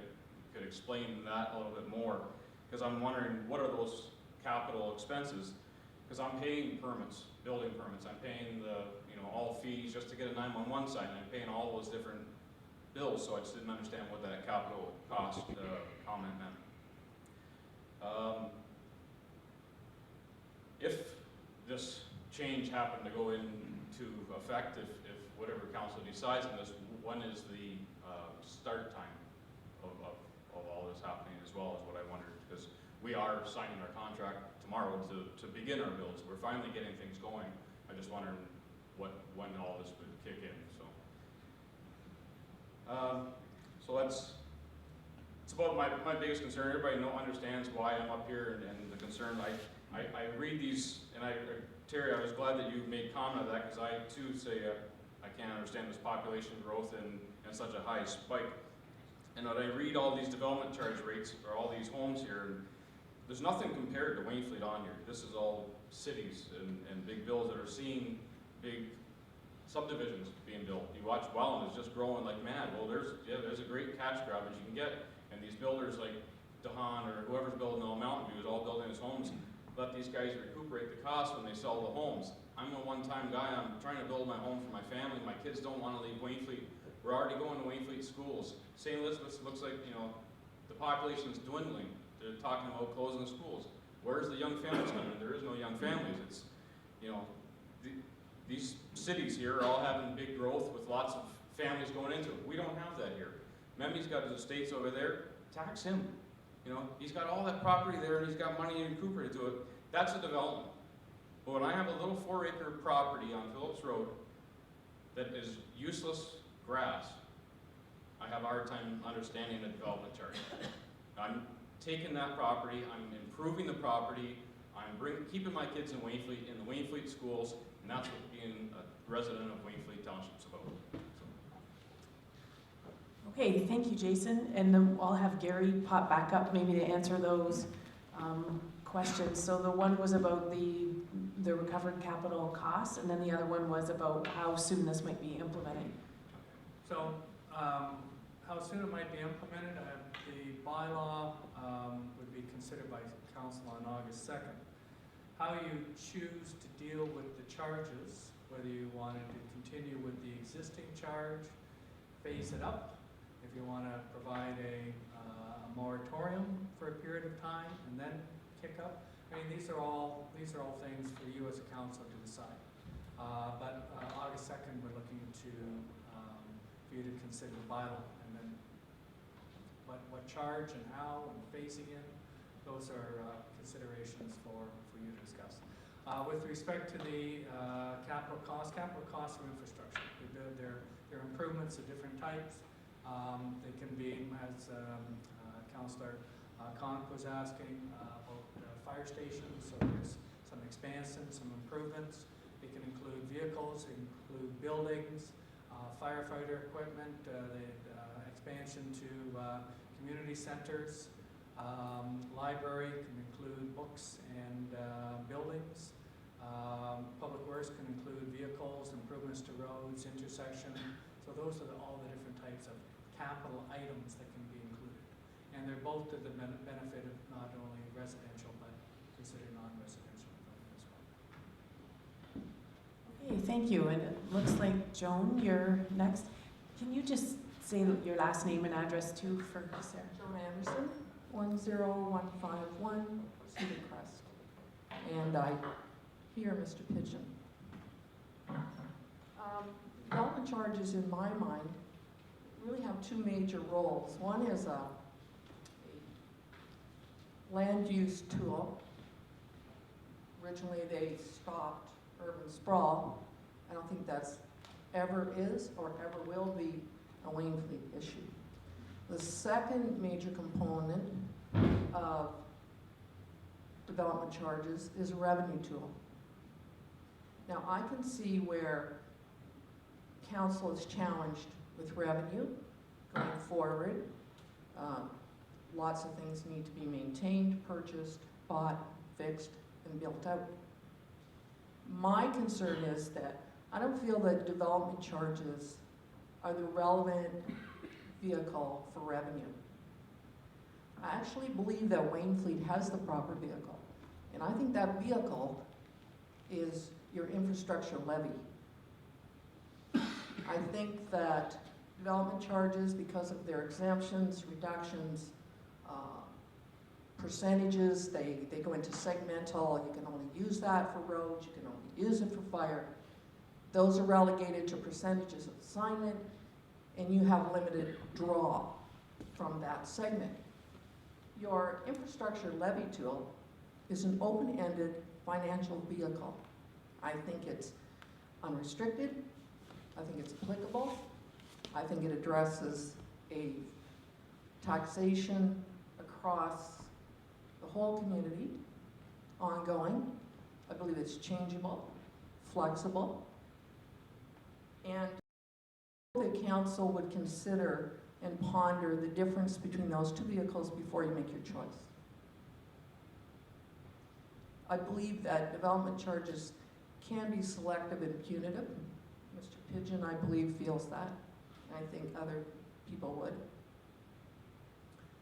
could explain that a little bit more. Because I'm wondering, what are those capital expenses? Because I'm paying permits, building permits. I'm paying all fees just to get a 911 sign. I'm paying all those different bills, so I just didn't understand what that capital cost comment meant. this change happened to go into effect, if whatever council decides on this, when is the start time of all this happening as well, is what I wondered, because we are signing our contract tomorrow to begin our builds. We're finally getting things going. I just wondered when all this would kick in, so. So it's about my biggest concern. Everybody understands why I'm up here and the concern. I read these, and Terry, I was glad that you made comment of that, because I too say I can't understand this population growth and such a high spike. And when I read all these development charge rates for all these homes here, there's nothing compared to Wainfleet on here. This is all cities and big builds that are seeing big subdivisions being built. You watch Welland is just growing like mad. Well, there's a great cash grab as you can get, and these builders like DeHaan or whoever's building all Mountain View is all building his homes. Let these guys recuperate the cost when they sell the homes. I'm a one-time guy. I'm trying to build my home for my family. My kids don't want to leave Wainfleet. We're already going to Wainfleet schools. St. Elizabeth's looks like, the population is dwindling. They're talking about closing the schools. Where's the young families coming? There is no young families. It's, these cities here are all having big growth with lots of families going into it. We don't have that here. Memmi's got his estates over there. Tax him. He's got all that property there and he's got money recuperated to it. That's a development. But when I have a little 4-acre property on Phillips Road that is useless grass, I have a hard time understanding the development charge. I'm taking that property, I'm improving the property, I'm keeping my kids in Wainfleet, in the Wainfleet schools, and that's what being a resident of Wainfleet Township's about. Okay, thank you, Jason. And then I'll have Gary pop back up maybe to answer those questions. So the one was about the recovered capital costs, and then the other one was about how soon this might be implemented. So, how soon it might be implemented, the bylaw would be considered by council on August 2nd. How you choose to deal with the charges, whether you wanted to continue with the existing charge, phase it up, if you want to provide a moratorium for a period of time and then kick up. I mean, these are all things for you as a council to decide. But August 2nd, we're looking to for you to consider the bylaw, and then what charge and how and phasing in, those are considerations for you to discuss. With respect to the capital costs of infrastructure, there are improvements of different types. They can be, as Councillor Connick was asking, about fire stations, so there's some expansions, some improvements. It can include vehicles, it can include buildings, firefighter equipment, the expansion to community centers. Library can include books and buildings. Public works can include vehicles, improvements to roads, intersection. So those are all the different types of capital items that can be included. And they're both to the benefit of not only residential, but considered non-residential development as well. Okay, thank you. And it looks like, Joan, you're next. Can you just say your last name and address too for us there? Joan Anderson, 10151 Cedar Crest. And I hear Mr. Pigeon. Development charges, in my mind, really have two major roles. One is a land use tool. Originally, they stopped urban sprawl. I don't think that's ever is or ever will be a Wainfleet issue. The second major component of development charges is a revenue tool. Now, I can see where council is challenged with revenue going forward. Lots of things need to be maintained, purchased, bought, fixed, and built out. My concern is that I don't feel that development charges are the relevant vehicle for revenue. I actually believe that Wainfleet has the proper vehicle, and I think that vehicle is your infrastructure levy. I think that development charges, because of their exemptions, reductions, percentages, they go into segmental, you can only use that for roads, you can only use it for fire. Those are relegated to percentages of assignment, and you have limited draw from that segment. Your infrastructure levy tool is an open-ended financial vehicle. I think it's unrestricted, I think it's applicable, I think it addresses a taxation across the whole community, ongoing. I believe it's changeable, flexible, and the council would consider and ponder the difference between those two vehicles before you make your choice. I believe that development charges can be selective and punitive. Mr. Pigeon, I believe, feels that. I think other people would.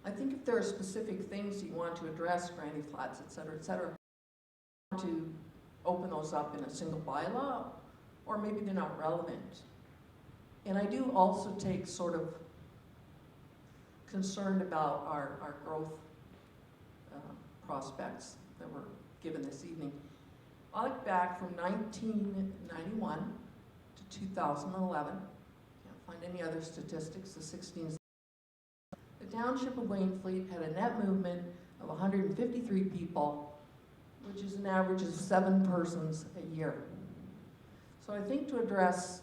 I think if there are specific things you want to address, granny flats, et cetera, to open those up in a single bylaw, or maybe they're not relevant. And I do also take sort of concerned about our growth prospects that were given this evening. I look back from 1991 to 2011. Can't find any other statistics. The 16. The Township of Wainfleet had a net movement of 153 people, which is an average of 7 persons a year. So I think to address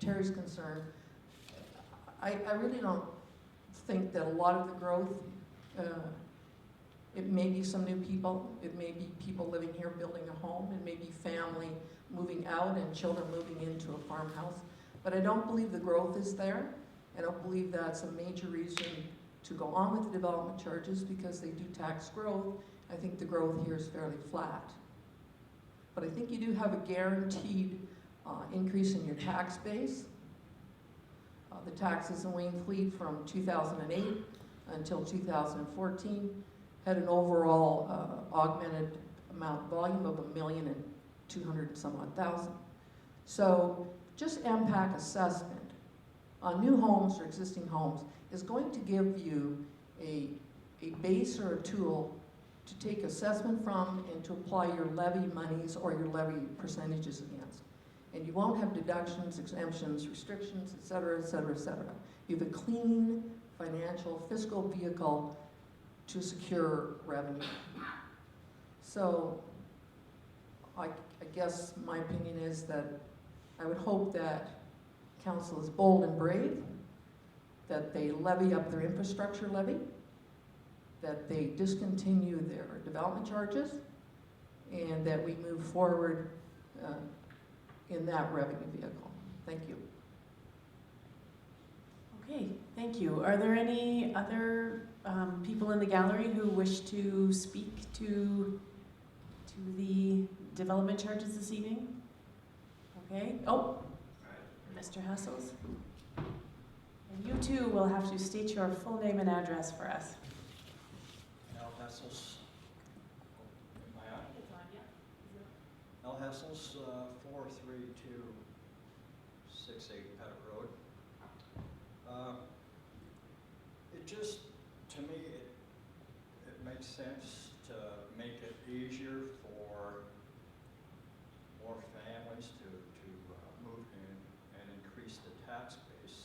Terry's concern, I really don't think that a lot of the growth, it may be some new people, it may be people living here building a home, it may be family moving out and children moving into a farmhouse, but I don't believe the growth is there. I don't believe that's a major reason to go on with the development charges because they do tax growth. I think the growth here is fairly flat. But I think you do have a guaranteed increase in your tax base. The taxes in Wainfleet from 2008 until 2014 had an overall augmented amount volume of 1,200,000. So just MPAC assessment on new homes or existing homes is going to give you a base or a tool to take assessment from and to apply your levy monies or your levy percentages against. And you won't have deductions, exemptions, restrictions, et cetera, et cetera, et cetera. You have a clean financial fiscal vehicle to secure revenue. So I guess my opinion is that I would hope that council is bold and brave, that they levy up their infrastructure levy, that they discontinue their development charges, and that we move forward in that revenue vehicle. Thank you. Okay, thank you. Are there any other people in the gallery who wish to speak to the development charges this evening? Okay. Oh, Mr. Hassels. And you too will have to state your full name and address for us. Al Hessels. Am I on? It's on, yeah. Al Hessels, 43268 Pettit Road. It just, to me, it makes sense to make it easier for more families to move in and increase the tax base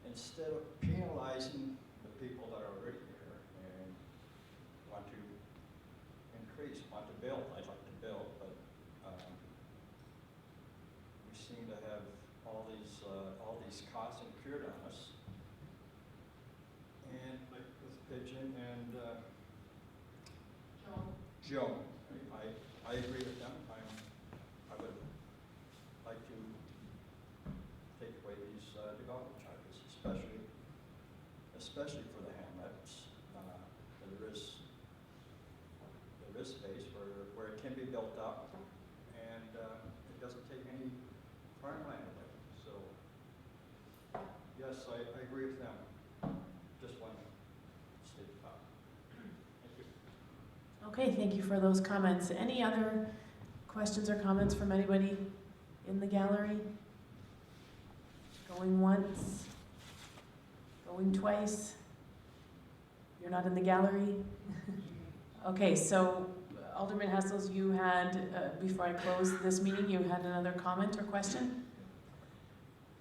instead of penalizing the people that are already here and want to increase, want to build. I'd like to build, but we seem to have all these costs incurred on us. And like with Pigeon and Joan, I agree with them. I would like to take away these development charges, especially for the hamlets. There is space where it can be built up, and it doesn't take any farmland away. So yes, I agree with them. Just one state thought. Thank you. Okay, thank you for those comments. Any other questions or comments from anybody in the gallery? Going once? Going twice? You're not in the gallery? Okay, so Alderman Hessels, you had, before I close this meeting, you had another comment or question?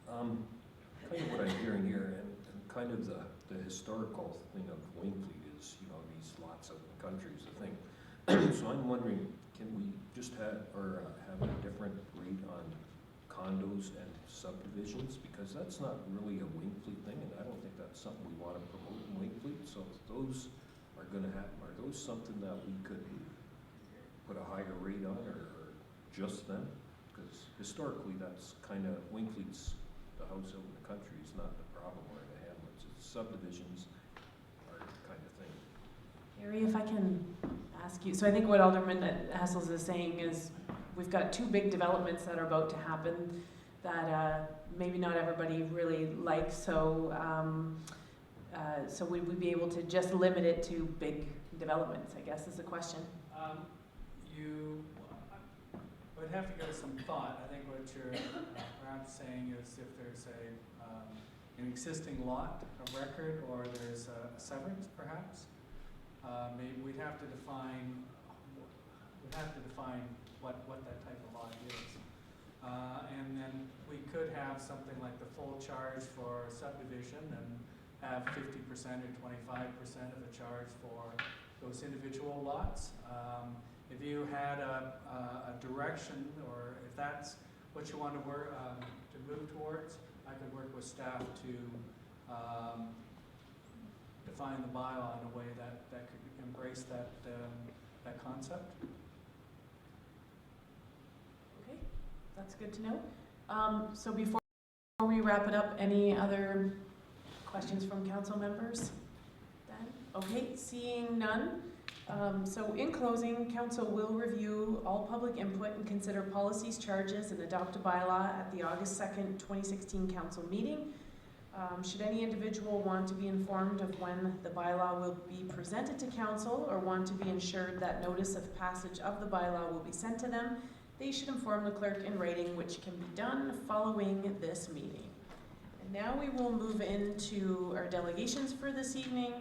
Kind of what I'm hearing here, and kind of the historical thing of Wainfleet is, you know, these lots out in the country is the thing. So I'm wondering, can we just have a different rate on condos and subdivisions? Because that's not really a Wainfleet thing, and I don't think that's something we want to promote in Wainfleet. So if those are gonna happen, are those something that we could put a higher rate on, or just them? Because historically, that's kind of, Wainfleet's the house out in the country is not the problem, or the hamlets. It's subdivisions are the kind of thing. Gary, if I can ask you, so I think what Alderman Hessels is saying is we've got two big developments that are about to happen that maybe not everybody really likes, so so would we be able to just limit it to big developments, I guess is the question. You would have to give it some thought. I think what you're perhaps saying is if there's an existing lot of record, or there's a severance perhaps, maybe we'd have to define what that type of lot is. And then we could have something like the full charge for subdivision and have 50% or 25% of a charge for those individual lots. If you had a direction, or if that's what you want to work to move towards, I could work with staff to define the bylaw in a way that could embrace that concept. Okay, that's good to know. So before we wrap it up, any other questions from council members? Then, okay, seeing none. So in closing, council will review all public input and consider policies, charges, and adopt a bylaw at the August 2nd, 2016 council meeting. Should any individual want to be informed of when the bylaw will be presented to council, or want to be ensured that notice of passage of the bylaw will be sent to them, they should inform the clerk in writing, which can be done following this meeting. And now we will move into our delegations for this evening.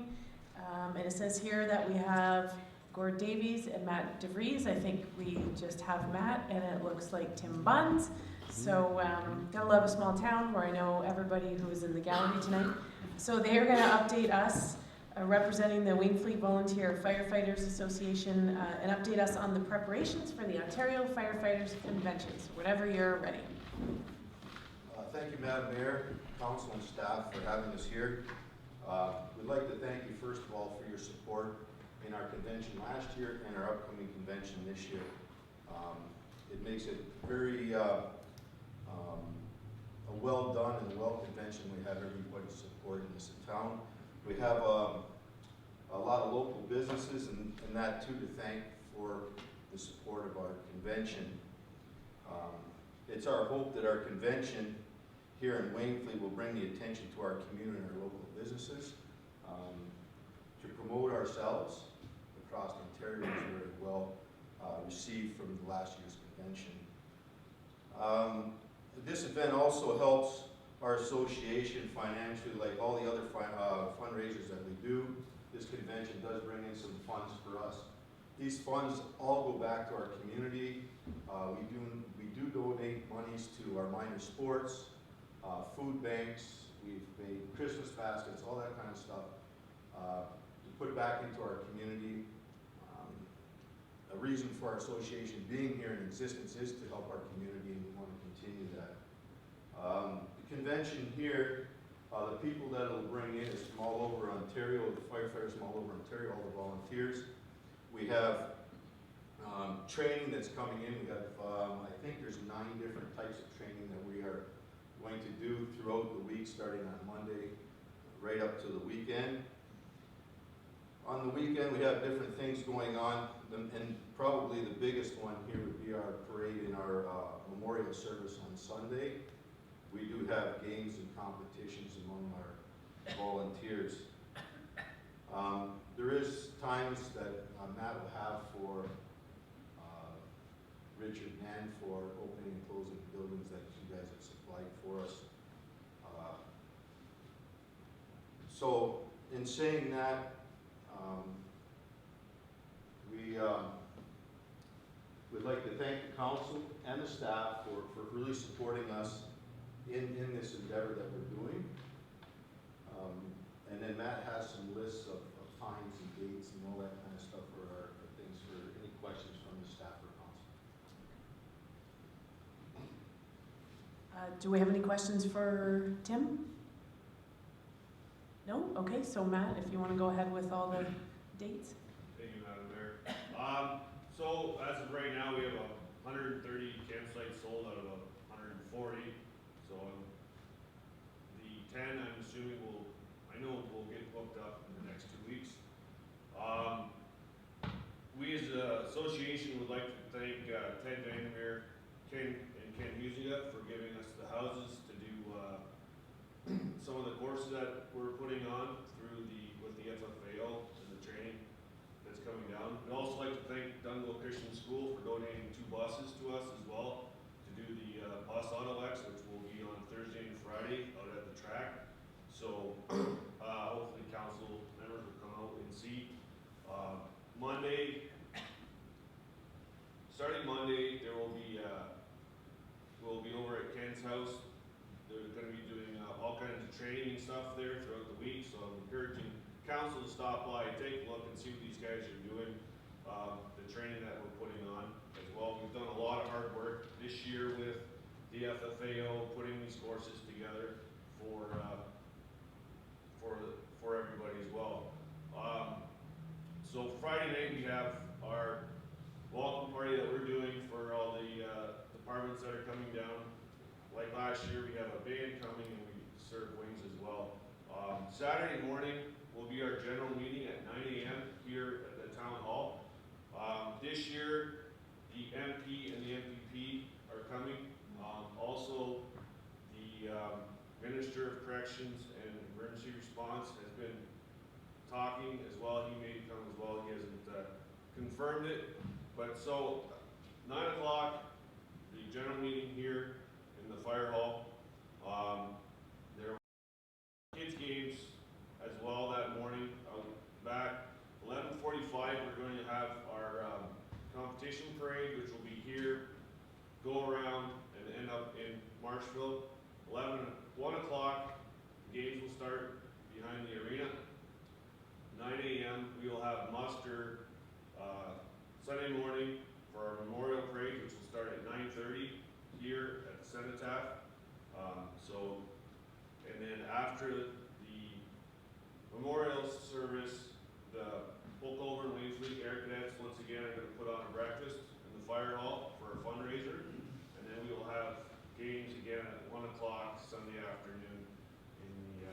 And it says here that we have Gord Davies and Matt DeVries. I think we just have Matt, and it looks like Tim Buns. So gotta love a small town where I know everybody who is in the gallery tonight. So they are going to update us, representing the Wainfleet Volunteer Firefighters Association, and update us on the preparations for the Ontario Firefighters Conventions. Whenever you're ready. Thank you, Madam Mayor, Council, and staff for having us here. We'd like to thank you, first of all, for your support in our convention last year and our upcoming convention this year. It makes it very a well done and well convention. We have everybody's support in this town. We have a lot of local businesses and that too to thank for the support of our convention. It's our hope that our convention here in Wainfleet will bring the attention to our community and our local businesses. To promote ourselves across Ontario is very well received from the last year's convention. This event also helps our association financially, like all the other fundraisers that we do. This convention does bring in some funds for us. These funds all go back to our community. We do donate monies to our minor sports, food banks. We've made Christmas baskets, all that kind of stuff to put back into our community. A reason for our association being here in existence is to help our community, and we want to continue that. The convention here, the people that it'll bring in is from all over Ontario, the firefighters from all over Ontario, all the volunteers. We have training that's coming in. We have, I think there's 9 different types of training that we are going to do throughout the week, starting on Monday, right up to the weekend. On the weekend, we have different things going on, and probably the biggest one here would be our parade and our memorial service on Sunday. We do have games and competitions among our volunteers. There is times that Matt will have for Richard Mann for opening and closing buildings that you guys have supplied for us. So in saying that, We would like to thank the council and the staff for really supporting us in this endeavor that we're doing. And then Matt has some lists of times and dates and all that kind of stuff for our things, for any questions from the staff or council. Do we have any questions for Tim? No? Okay, so Matt, if you want to go ahead with all the dates. Thank you, Madam Mayor. So as of right now, we have 130 campsites sold out of 140. So the 10, I'm assuming I know will get booked up in the next 2 weeks. We as an association would like to thank Ted Vandermeer, Ken Musica for giving us the houses to do some of the courses that we're putting on with the FFAO and the training that's coming down. We'd also like to thank Dunville Christian School for donating 2 buses to us as well to do the bus autolex, which will be on Thursday and Friday out at the track. So hopefully council members will come out and see. Starting Monday, there will be we'll be over at Ken's house. They're going to be doing all kinds of training and stuff there throughout the week. So I'm encouraging council to stop by, take a look, and see what these guys are doing. The training that we're putting on as well. We've done a lot of hard work this year with the FFAO, putting these courses together for everybody as well. So Friday night we have our welcome party that we're doing for all the departments that are coming down. Like last year, we have a band coming and we serve wings as well. Saturday morning will be our general meeting at 9 a.m. here at the town hall. This year, the MP and the MPP are coming. Also, the Minister of Corrections and Emergency Response has been talking as well. He may come as well. He hasn't confirmed it. But so, 9 o'clock, the general meeting here in the fire hall. There were kids games as well that morning out back. 11:45, we're going to have our competition parade, which will be here, go around, and end up in Marshville. 1 o'clock, the games will start behind the arena. 9 a.m., we will have muster Sunday morning for our memorial parade, which will start at 9:30 here at the Cenotaph. And then after the memorial service, the Stakeholder and Wainfleet Air Cadets once again are going to put on a breakfast in the fire hall for a fundraiser. And then we will have games again at 1 o'clock Sunday afternoon in the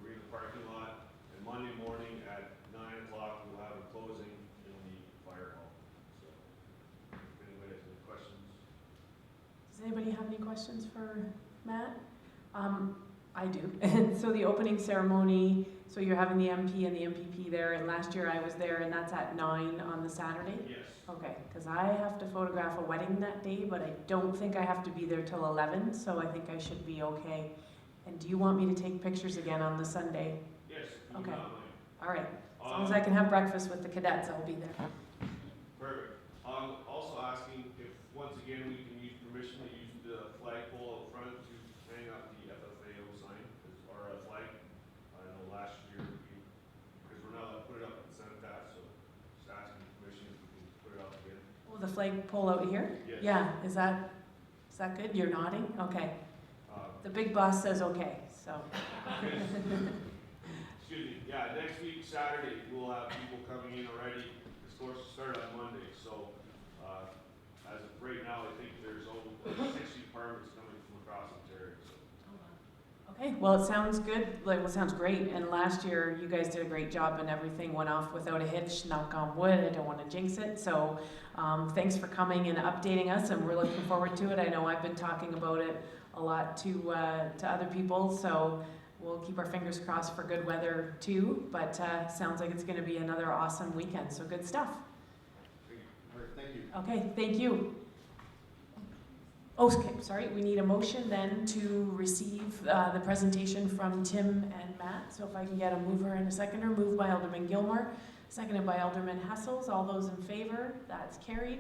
arena parking lot. And Monday morning at 9 o'clock we'll have a closing in the fire hall. So if anybody has any questions. Does anybody have any questions for Matt? I do. And so the opening ceremony, so you're having the MP and the MPP there, and last year I was there, and that's at 9 on the Saturday? Yes. Okay, because I have to photograph a wedding that day, but I don't think I have to be there till 11, so I think I should be okay. And do you want me to take pictures again on the Sunday? Yes. Okay. All right. As long as I can have breakfast with the cadets, I'll be there. Perfect. Also asking if, once again, we can use permission to use the flagpole out front to hang up the FFAO sign, or a flag. I know last year, because we're not allowed to put it up at the Cenotaph, so just asking permission if we can put it up again. Oh, the flagpole out here? Yes. Yeah, is that good? You're nodding? Okay. The big boss says okay, so. Excuse me, yeah, next week, Saturday, we'll have people coming in already. This course will start on Monday, so as of right now, I think there's over 60 departments coming from across Ontario. So. Okay, well, it sounds good, it sounds great, and last year you guys did a great job and everything went off without a hitch, knock on wood, I don't want to jinx it, so thanks for coming and updating us, and we're looking forward to it. I know I've been talking about it a lot to other people, so we'll keep our fingers crossed for good weather too, but sounds like it's going to be another awesome weekend, so good stuff. Thank you. Okay, thank you. Oh, okay, sorry, we need a motion then to receive the presentation from Tim and Matt. So if I can get a mover and a seconder, moved by Alderman Gilmore, seconded by Alderman Hessels. All those in favor? That's carried.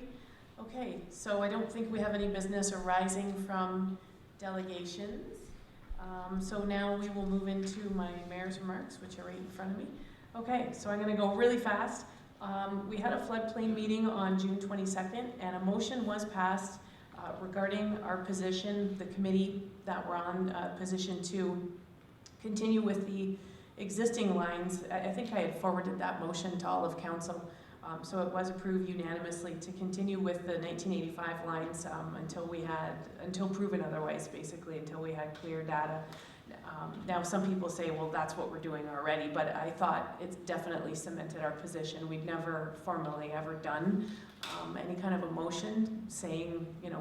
Okay, so I don't think we have any business arising from delegations. So now we will move into my mayor's remarks, which are right in front of me. Okay, so I'm going to go really fast. We had a floodplain meeting on June 22nd, and a motion was passed regarding our position, the committee that we're on, position to continue with the existing lines. I think I had forwarded that motion to all of council. So it was approved unanimously to continue with the 1985 lines until proven otherwise, basically, until we had clear data. Now some people say, well, that's what we're doing already, but I thought it's definitely cemented our position. We've never formally ever done any kind of a motion saying, you know,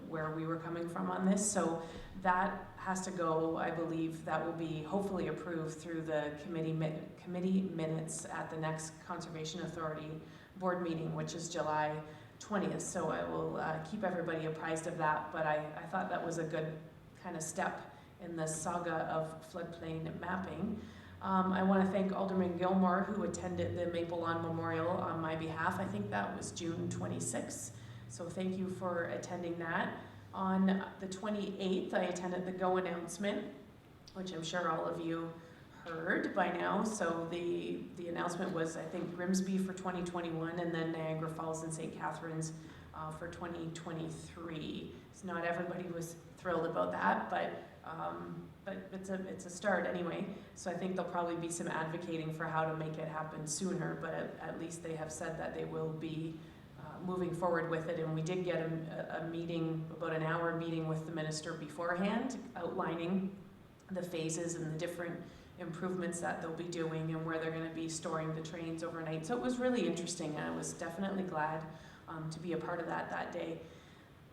where we were coming from on this. So that has to go. I believe that will be hopefully approved through the committee minutes at the next Conservation Authority board meeting, which is July 20th. So I will keep everybody apprised of that, but I thought that was a good kind of step in the saga of floodplain mapping. I want to thank Alderman Gilmore, who attended the Maple Lawn Memorial on my behalf. I think that was June 26th. So thank you for attending that. On the 28th, I attended the Go announcement, which I'm sure all of you heard by now. So the announcement was, I think, Grimsby for 2021, and then Niagara Falls and St. Catharines for 2023. So not everybody was thrilled about that, but it's a start anyway. So I think there'll probably be some advocating for how to make it happen sooner, but at least they have said that they will be moving forward with it. And we did get a meeting, about an hour meeting with the minister beforehand, outlining the phases and the different improvements that they'll be doing and where they're going to be storing the trains overnight. So it was really interesting, and I was definitely glad to be a part of that day.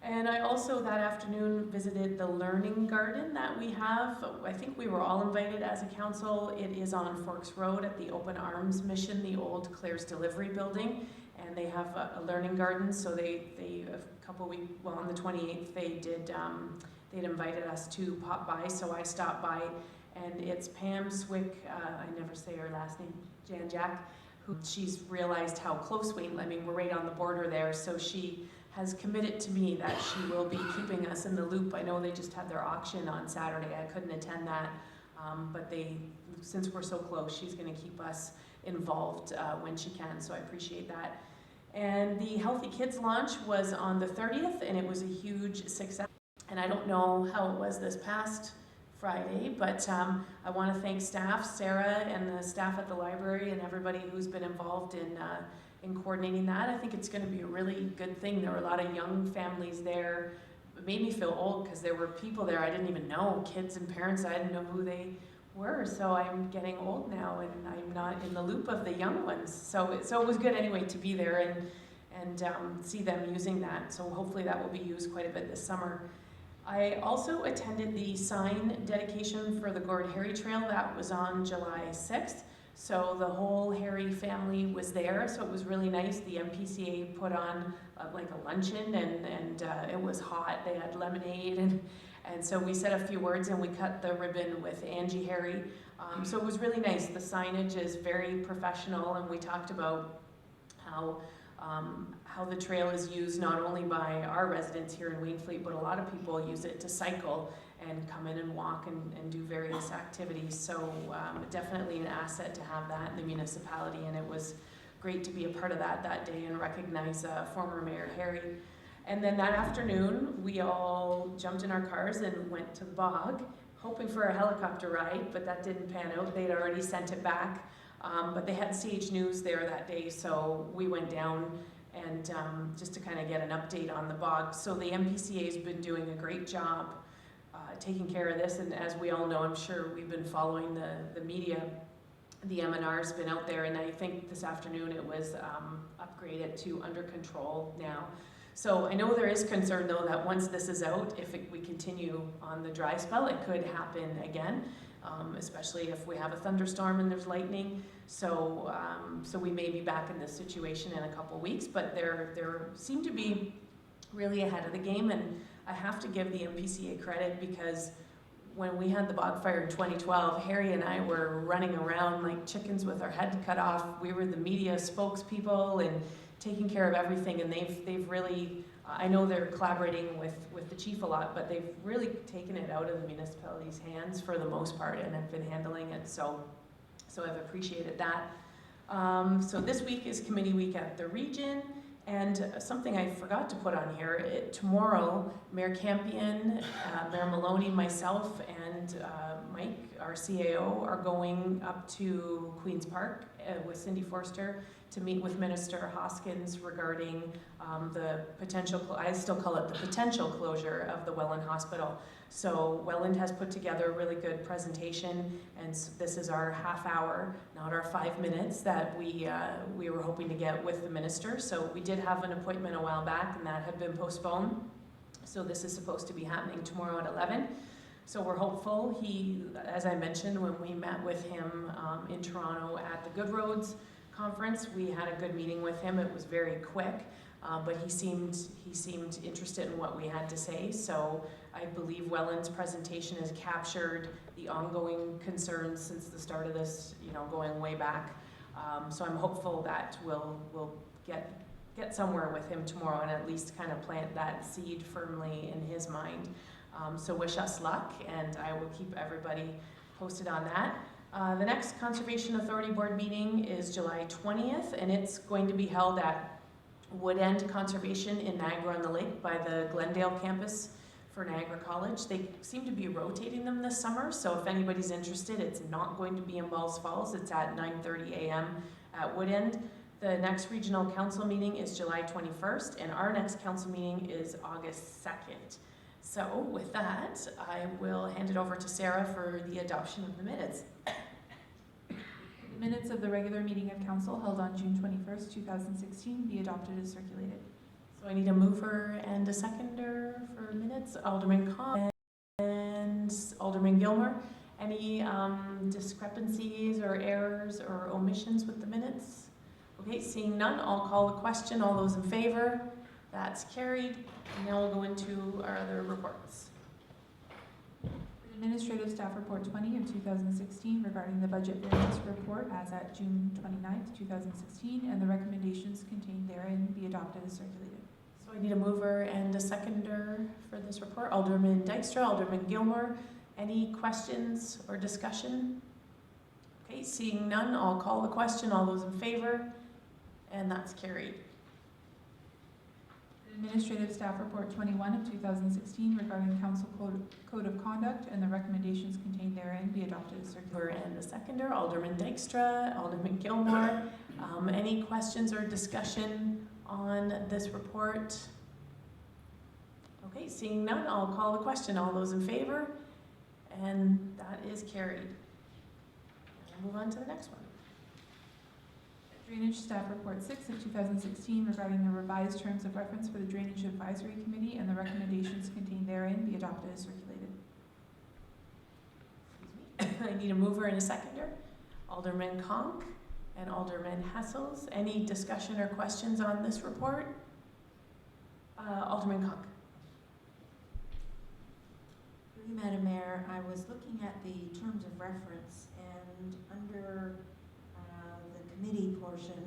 And I also that afternoon visited the learning garden that we have. I think we were all invited as a council. It is on Forks Road at the Open Arms Mission, the old Claire's Delivery building, and they have a learning garden. So they a couple weeks, well, on the 28th, they'd invited us to pop by. So I stopped by, and it's Pam Swick, I never say her last name, Jan Jack, who she's realized how close we're right on the border there. So she has committed to me that she will be keeping us in the loop. I know they just had their auction on Saturday. I couldn't attend that, but since we're so close, she's going to keep us involved when she can, so I appreciate that. And the Healthy Kids launch was on the 30th, and it was a huge success. And I don't know how it was this past Friday, but I want to thank staff, Sarah and the staff at the library, and everybody who's been involved in coordinating that. I think it's going to be a really good thing. There were a lot of young families there. It made me feel old because there were people there I didn't even know, kids and parents. I didn't know who they were, so I'm getting old now and I'm not in the loop of the young ones. So it was good anyway to be there and see them using that. So hopefully that will be used quite a bit this summer. I also attended the sign dedication for the Gord Harry Trail. That was on July 6th. So the whole Harry family was there, so it was really nice. The MPCA put on like a luncheon, and it was hot. They had lemonade, and so we said a few words, and we cut the ribbon with Angie Harry. So it was really nice. The signage is very professional, and we talked about how the trail is used not only by our residents here in Wainfleet, but a lot of people use it to cycle and come in and walk and do various activities. So definitely an asset to have that in the municipality, and it was great to be a part of that day and recognize former Mayor Harry. And then that afternoon, we all jumped in our cars and went to the bog, hoping for a helicopter ride, but that didn't pan out. They'd already sent it back, but they had CH News there that day, so we went down and just to kind of get an update on the bog. So the MPCA has been doing a great job taking care of this, and as we all know, I'm sure we've been following the media, the MNR's been out there, and I think this afternoon it was upgraded to under control now. So I know there is concern though that once this is out, if we continue on the dry spell, it could happen again, especially if we have a thunderstorm and there's lightning. So we may be back in this situation in a couple weeks, but they seem to be really ahead of the game, and I have to give the MPCA credit because when we had the bog fire in 2012, Harry and I were running around like chickens with our head cut off. We were the media spokespeople and taking care of everything, and they've really, I know they're collaborating with the chief a lot, but they've really taken it out of the municipality's hands for the most part and have been handling it, so I've appreciated that. So this week is committee week at the region, and something I forgot to put on here, tomorrow, Mayor Campion, Mayor Maloney, myself, and Mike, our CAO, are going up to Queen's Park with Cindy Forster to meet with Minister Hoskins regarding the potential, I still call it the potential closure of the Welland Hospital. So Welland has put together a really good presentation, and this is our half hour, not our 5 minutes that we were hoping to get with the minister. So we did have an appointment a while back, and that had been postponed. So this is supposed to be happening tomorrow at 11. So we're hopeful. He, as I mentioned, when we met with him in Toronto at the Good Roads conference, we had a good meeting with him. It was very quick, but he seemed interested in what we had to say. So I believe Welland's presentation has captured the ongoing concerns since the start of this, going way back. So I'm hopeful that we'll get somewhere with him tomorrow and at least kind of plant that seed firmly in his mind. So wish us luck, and I will keep everybody posted on that. The next Conservation Authority Board meeting is July 20th, and it's going to be held at Wood End Conservation in Niagara-on-the-Lake by the Glendale campus for Niagara College. They seem to be rotating them this summer, so if anybody's interested, it's not going to be in Balls Falls. It's at 9:30 a.m. at Wood End. The next regional council meeting is July 21st, and our next council meeting is August 2nd. So with that, I will hand it over to Sarah for the adoption of the minutes. Minutes of the regular meeting of council held on June 21st, 2016 be adopted as circulated. So I need a mover and a seconder for minutes. Alderman Cobb and Alderman Gilmore. Any discrepancies or errors or omissions with the minutes? Okay, seeing none, I'll call the question. All those in favor? That's carried. And now we'll go into our other reports. Administrative Staff Report 20 of 2016 regarding the Budget Variance Report as at June 29th, 2016, and the recommendations contained therein be adopted as circulated. So I need a mover and a seconder for this report. Alderman Dykstra, Alderman Gilmore. Any questions or discussion? Okay, seeing none, I'll call the question. All those in favor? And that's carried. Administrative Staff Report 21 of 2016 regarding Council Code of Conduct and the recommendations contained therein be adopted as circulated. And a seconder, Alderman Dykstra, Alderman Gilmore. Any questions or discussion on this report? Okay, seeing none, I'll call the question. All those in favor? And that is carried. We'll move on to the next one. Drainage Staff Report 6 of 2016 regarding the revised terms of reference for the Drainage Advisory Committee and the recommendations contained therein be adopted as circulated. I need a mover and a seconder. Alderman Conk and Alderman Hessels. Any discussion or questions on this report? Alderman Conk. Through you, Madam Mayor, I was looking at the terms of reference, and under the committee portion,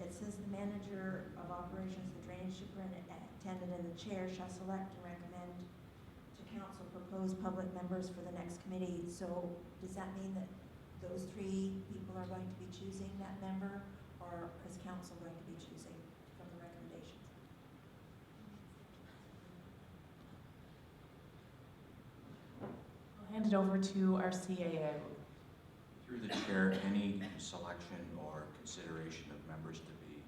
it says the manager of operations, the drainage superintendent, and the chair shall select and recommend to council proposed public members for the next committee. So does that mean that those three people are going to be choosing that member, or is council going to be choosing from the recommendations? I'll hand it over to our CAO. Through the chair, any selection or consideration of members to be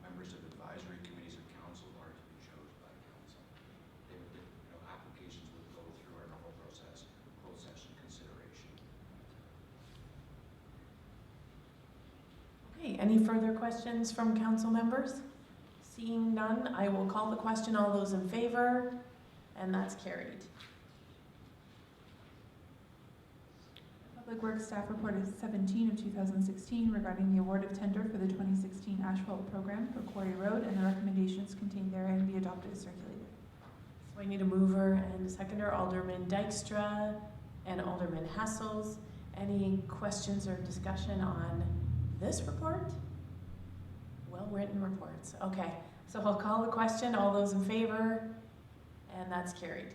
members of advisory committees of council are to be chosen by council. They would, applications would go through our normal process, closed session consideration. Okay, any further questions from council members? Seeing none, I will call the question. All those in favor? And that's carried. Public Works Staff Report 17 of 2016 regarding the award of tender for the 2016 asphalt program for Quarry Road and the recommendations contained therein be adopted as circulated. So I need a mover and a seconder, Alderman Dykstra and Alderman Hassels. Any questions or discussion on this report? Well-written reports. Okay, so I'll call the question. All those in favor? And that's carried.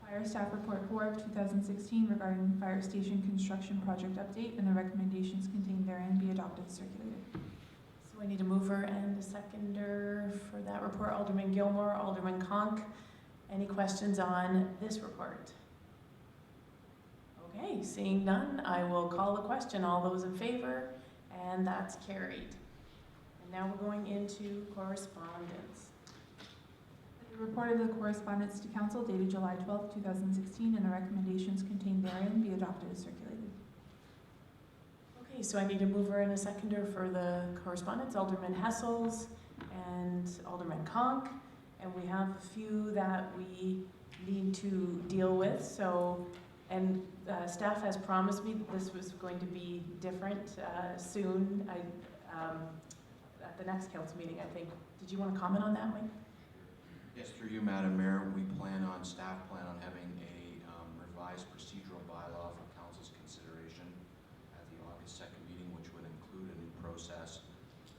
Fire Staff Report 4 of 2016 regarding fire station construction project update and the recommendations contained therein be adopted and circulated. So I need a mover and a seconder for that report. Alderman Gilmore, Alderman Conk. Any questions on this report? Okay, seeing none, I will call the question. All those in favor? And that's carried. And now we're going into correspondence. The report of the correspondence to council dated July 12, 2016, and the recommendations contained therein be adopted and circulated. Okay, so I need a mover and a seconder for the correspondence. Alderman Hessels and Alderman Conk. And we have a few that we need to deal with. So, and staff has promised me that this was going to be different soon. At the next council meeting, I think. Did you want to comment on that, Mike? Yes, through you, Madam Mayor, staff plan on having a revised procedural bylaw for council's consideration at the August 2nd meeting, which would include a new process to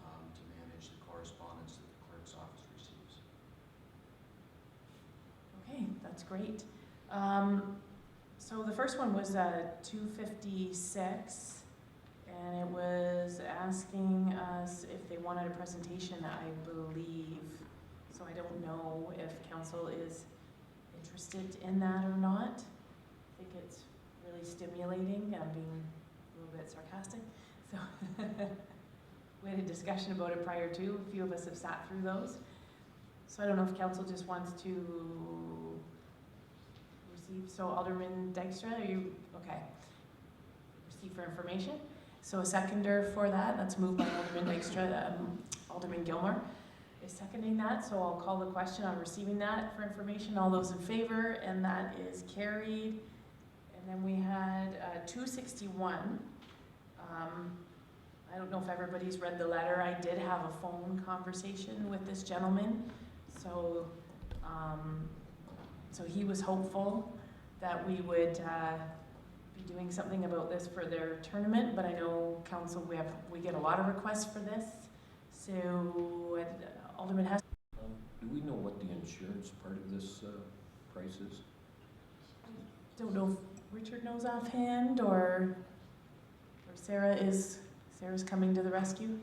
manage the correspondence that the clerk's office receives. Okay, that's great. So the first one was 256, and it was asking us if they wanted a presentation, I believe. So I don't know if council is interested in that or not. I think it's really stimulating. I'm being a little bit sarcastic. So we had a discussion about it prior to. A few of us have sat through those. So I don't know if council just wants to receive. So Alderman Dykstra, are you okay? Receive for information. So a seconder for that. That's moved by Alderman Dykstra. Alderman Gilmore is seconding that, so I'll call the question on receiving that for information. All those in favor, and that is carried. And then we had 261. I don't know if everybody's read the letter. I did have a phone conversation with this gentleman, so so he was hopeful that we would be doing something about this for their tournament, but I know council, we get a lot of requests for this. So Alderman Hess. Do we know what the insurance part of this price is? Don't know if Richard knows offhand or Sarah's coming to the rescue.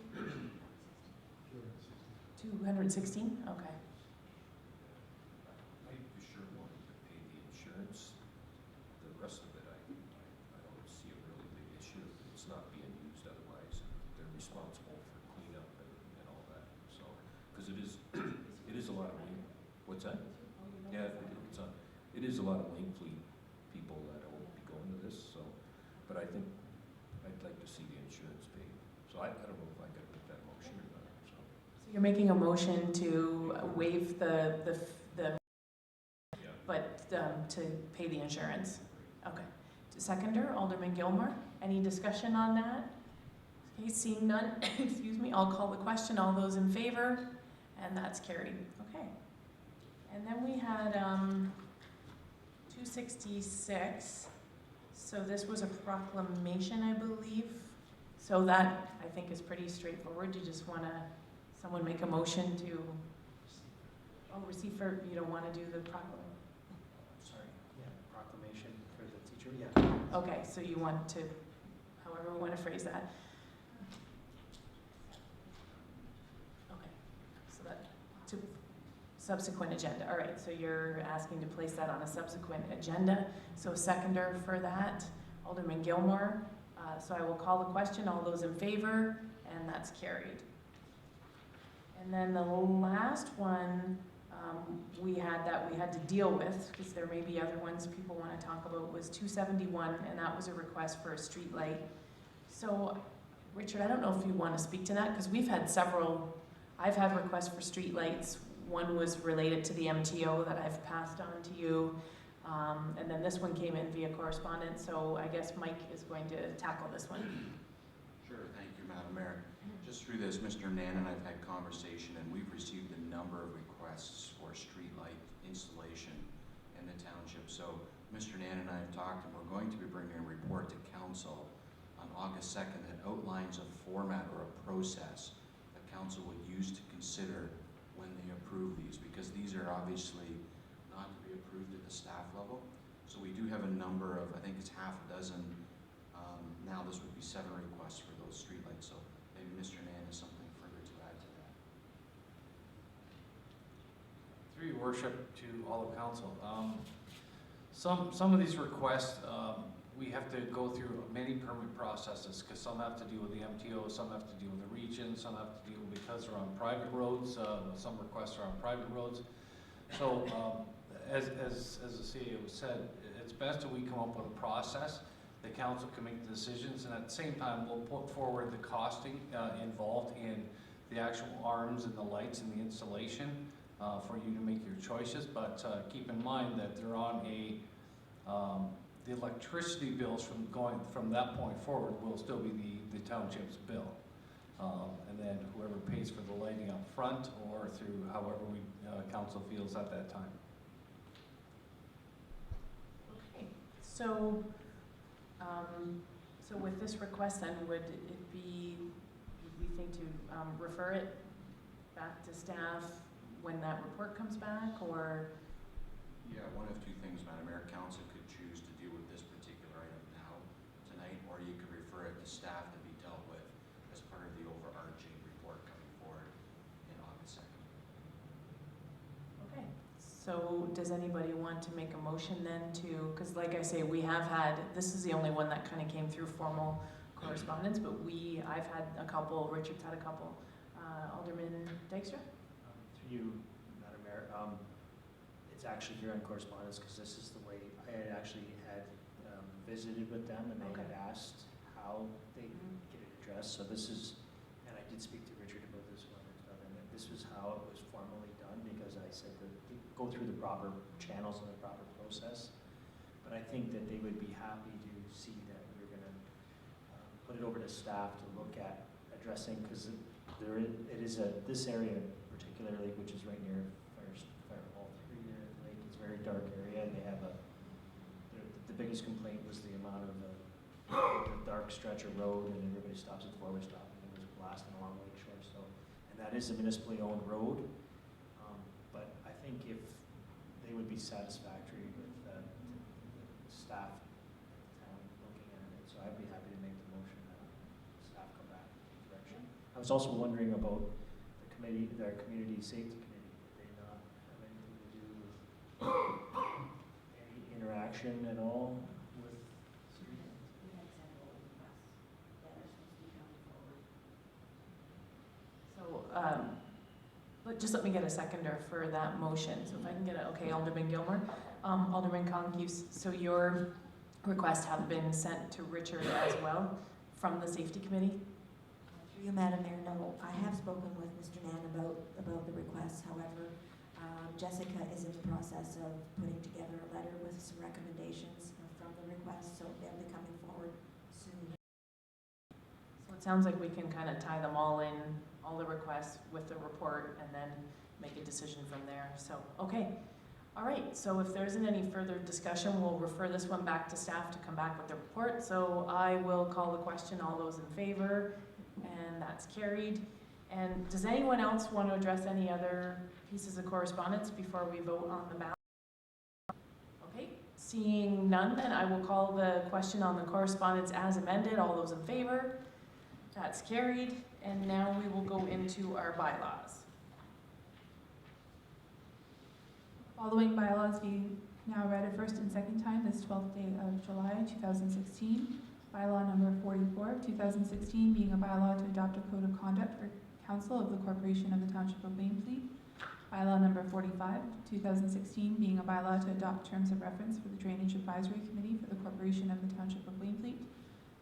216. Okay. I for sure wanted to pay the insurance. The rest of it, I don't see a really big issue. It's not being used otherwise. They're responsible for cleanup and all that. So, because it is a lot of Wayne. What's that? Yeah, it is a lot of Wainfleet people that will be going to this. So, but I think I'd like to see the insurance paid. So I don't know if I could make that motion or not. So You're making a motion to waive the yeah. but to pay the insurance. Okay. Seconder, Alderman Gilmore. Any discussion on that? Okay, seeing none, excuse me, I'll call the question. All those in favor? And that's carried. Okay. And then we had 266. So this was a proclamation, I believe. So that, I think, is pretty straightforward. You just want to, someone make a motion to, receive for, you don't want to do the proclamation? Sorry, yeah, proclamation for the teacher, yeah. Okay, so you want to, however we want to phrase that. Okay, so that, to subsequent agenda. All right, so you're asking to place that on a subsequent agenda. So seconder for that, Alderman Gilmore. So I will call the question. All those in favor, and that's carried. And then the last one we had to deal with, because there may be other ones people want to talk about, was 271, and that was a request for a street light. So, Richard, I don't know if you want to speak to that, because we've had several, I've had requests for street lights. One was related to the MTO that I've passed on to you. And then this one came in via correspondence, so I guess Mike is going to tackle this one. Sure, thank you, Madam Mayor. Just through this, Mr. Nan and I've had conversation, and we've received a number of requests for streetlight installation in the township. So Mr. Nan and I have talked, and we're going to be bringing a report to council on August 2nd that outlines a format or a process that council would use to consider when they approve these, because these are obviously not to be approved at the staff level. So we do have a number of, I think it's half a dozen, now this would be 7 requests for those streetlights. So maybe Mr. Nan has something further to add to that. Through your worship to all of council, some of these requests, we have to go through many permit processes, because some have to deal with the MTO, some have to deal with the region, some have to deal because they're on private roads, some requests are on private roads. So as the CEO said, it's best that we come up with a process. The council can make the decisions, and at the same time, we'll put forward the costing involved in the actual arms and the lights and the installation for you to make your choices. But keep in mind that they're on a the electricity bills from that point forward will still be the township's bill, and then whoever pays for the lighting up front or through however we council feels at that time. Okay, so so with this request, then would we think to refer it back to staff when that report comes back, or? Yeah, one of two things, Madam Mayor. Council could choose to deal with this particular item now, tonight, or you could refer it to staff to be dealt with as part of the overarching report coming forward in August 2nd. Okay, so does anybody want to make a motion then to, because like I say, we have had, this is the only one that kind of came through formal correspondence, but I've had a couple, Richard's had a couple. Alderman Dykstra? Through you, Madam Mayor, it's actually here on correspondence, because this is the way, I had actually visited with them, and they had asked how they get it addressed. So this is, and I did speak to Richard about this one, and this was how it was formally done, because I said that go through the proper channels and the proper process. But I think that they would be happy to see that we're going to put it over to staff to look at addressing, because it is this area particularly, which is right near Fire Hall 3 near the lake. It's a very dark area, and they have the biggest complaint was the amount of the dark stretch of road, and everybody stops at the four-way stop, and it was blasting along Lakeshore. So, and that is a municipally owned road, but I think if they would be satisfactory with the staff at the town looking at it, so I'd be happy to make the motion that staff come back in that direction. I was also wondering about the committee, their community safety committee. Did they not have anything to do with any interaction at all with? So, just let me get a seconder for that motion. So if I can get it, okay, Alderman Gilmore. Alderman Conk, so your requests have been sent to Richard as well from the safety committee? Through you, Madam Mayor, no, I have spoken with Mr. Nan about the requests. However, Jessica is in the process of putting together a letter with some recommendations from the request, so they'll be coming forward soon. So it sounds like we can kind of tie them all in, all the requests with the report, and then make a decision from there. So, okay. All right, so if there isn't any further discussion, we'll refer this one back to staff to come back with the report. So I will call the question. All those in favor? And that's carried. And does anyone else want to address any other pieces of correspondence before we vote on the ballot? Okay, seeing none, then I will call the question on the correspondence as amended. All those in favor? That's carried. And now we will go into our bylaws. Following bylaws being now read a first and second time this 12th day of July 2016. Bylaw number 44, 2016, being a bylaw to adopt a code of conduct for council of the Corporation of the Township of Wainfleet. Bylaw number 45, 2016, being a bylaw to adopt terms of reference for the Drainage Advisory Committee for the Corporation of the Township of Wainfleet.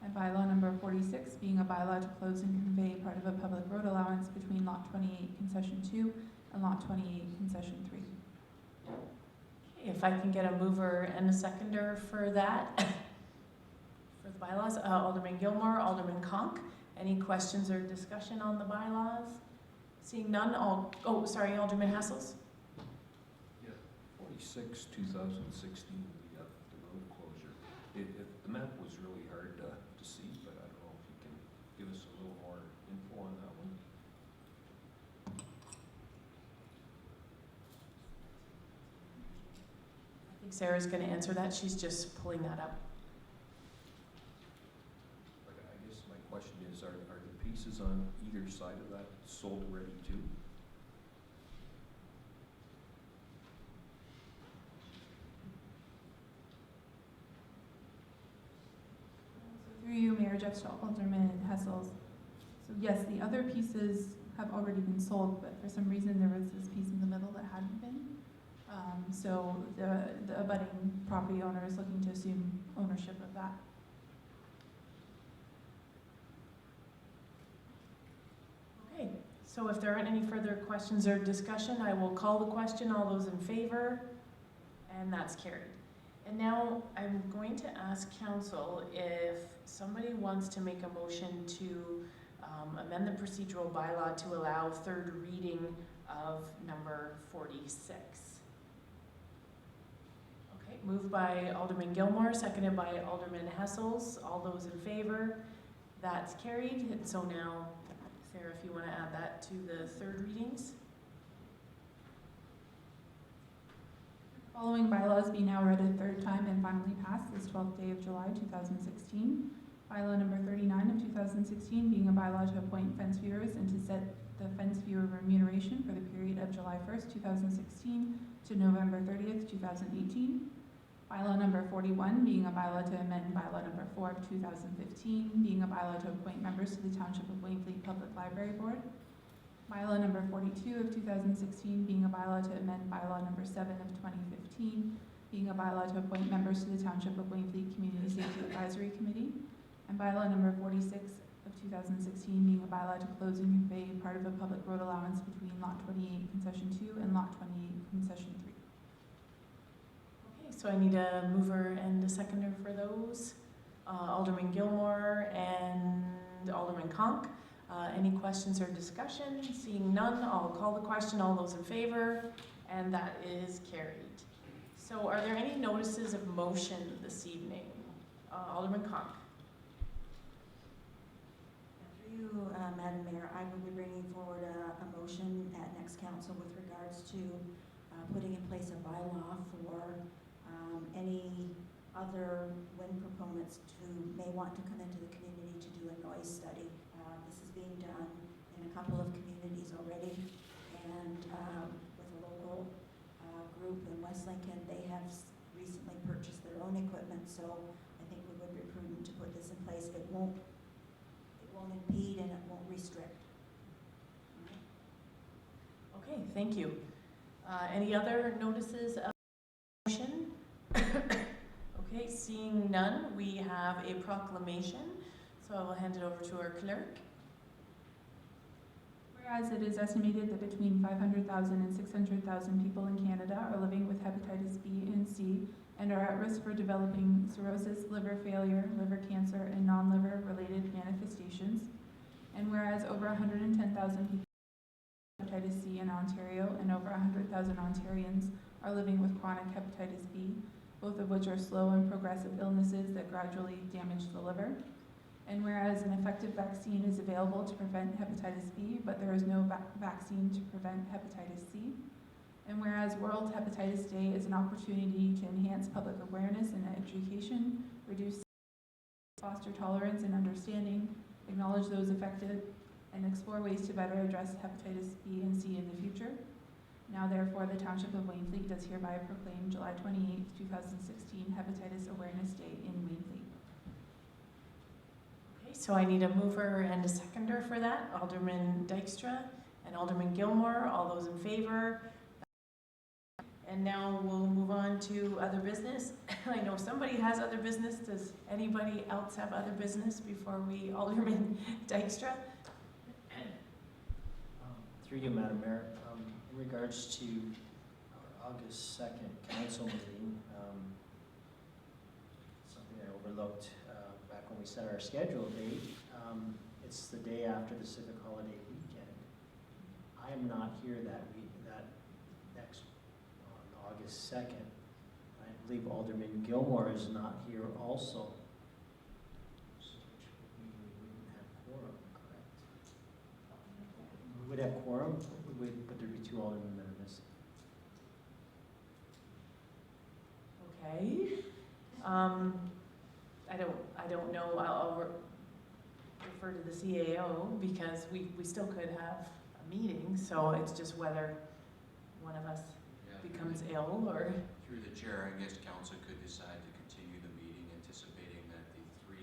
And bylaw number 46, being a bylaw to close and convey part of a public road allowance between Lot 28 Concession 2 and Lot 28 Concession 3. Okay, if I can get a mover and a seconder for that. For the bylaws, Alderman Gilmore, Alderman Conk, Any questions or discussion on the bylaws? Seeing none, Alderman Hassels? Yeah. 46, 2016, the road closure. The map was really hard to see, but I don't know if you can give us a little more info on that one. I think Sarah's going to answer that. She's just pulling that up. But I guess my question is, are the pieces on either side of that sold already too? Through you, Mayor Jeff Stahl, Alderman Hessels. So yes, the other pieces have already been sold, but for some reason there was this piece in the middle that hadn't been. So the abutting property owner is looking to assume ownership of that. Okay, so if there aren't any further questions or discussion, I will call the question. All those in favor? And that's carried. And now I'm going to ask council if somebody wants to make a motion to amend the procedural bylaw to allow third reading of number 46. Okay, moved by Alderman Gilmore, seconded by Alderman Hessels. All those in favor? That's carried. And so now, Sarah, if you want to add that to the third readings. Following bylaws being now read a third time and finally passed this 12th day of July 2016. Bylaw number 39 of 2016 being a bylaw to appoint fence viewers and to set the fence viewer remuneration for the period of July 1st, 2016 to November 30th, 2018. Bylaw number 41 being a bylaw to amend bylaw number 4 of 2015 being a bylaw to appoint members to the Township of Wainfleet Public Library Board. Bylaw number 42 of 2016 being a bylaw to amend bylaw number 7 of 2015 being a bylaw to appoint members to the Township of Wainfleet Community Safety Advisory Committee. And bylaw number 46 of 2016 being a bylaw to close and convey part of a public road allowance between Lot 28 Concession 2 and Lot 28 Concession 3. Okay, so I need a mover and a seconder for those. Alderman Gilmore and Alderman Conk. Any questions or discussion? Seeing none, I'll call the question. All those in favor? And that is carried. So are there any notices of motion this evening? Alderman Conk. Through you, Madam Mayor, I will be bringing forward a motion at next council with regards to putting in place a bylaw for any other wind proponents who may want to come into the community to do a noise study. This is being done in a couple of communities already, and with a local group in West Lincoln, they have recently purchased their own equipment, so I think we would be prudent to put this in place. It won't impede and it won't restrict. Okay, thank you. Any other notices of motion? Okay, seeing none, we have a proclamation, so I will hand it over to our clerk. Whereas it is estimated that between 500,000 and 600,000 people in Canada are living with hepatitis B and C and are at risk for developing cirrhosis, liver failure, liver cancer, and non-liver related manifestations. And whereas over 110,000 people with hepatitis C in Ontario and over 100,000 Ontarians are living with chronic hepatitis B, both of which are slow and progressive illnesses that gradually damage the liver. And whereas an effective vaccine is available to prevent hepatitis B, but there is no vaccine to prevent hepatitis C. And whereas World Hepatitis Day is an opportunity to enhance public awareness and education, reduce, foster tolerance and understanding, acknowledge those affected, and explore ways to better address hepatitis B and C in the future. Now therefore, the Township of Wainfleet does hereby proclaim July 28, 2016 Hepatitis Awareness Day in Wainfleet. Okay, so I need a mover and a seconder for that. Alderman Dykstra and Alderman Gilmore. All those in favor? And now we'll move on to other business. I know somebody has other business. Does anybody else have other business before we, Alderman Dykstra? Through you, Madam Mayor, in regards to our August 2nd council meeting, something I overlooked back when we set our schedule date, it's the day after the civic holiday weekend. I am not here that week, that next, on August 2nd. I believe Alderman Gilmore is not here also. So which would mean we wouldn't have quorum, correct? We would have quorum, but there'd be 2 aldermen that are missing. Okay. I don't know, I'll refer to the CAO because we still could have a meeting, so it's just whether one of us becomes ill or. Through the chair, I guess council could decide to continue the meeting, anticipating that the 3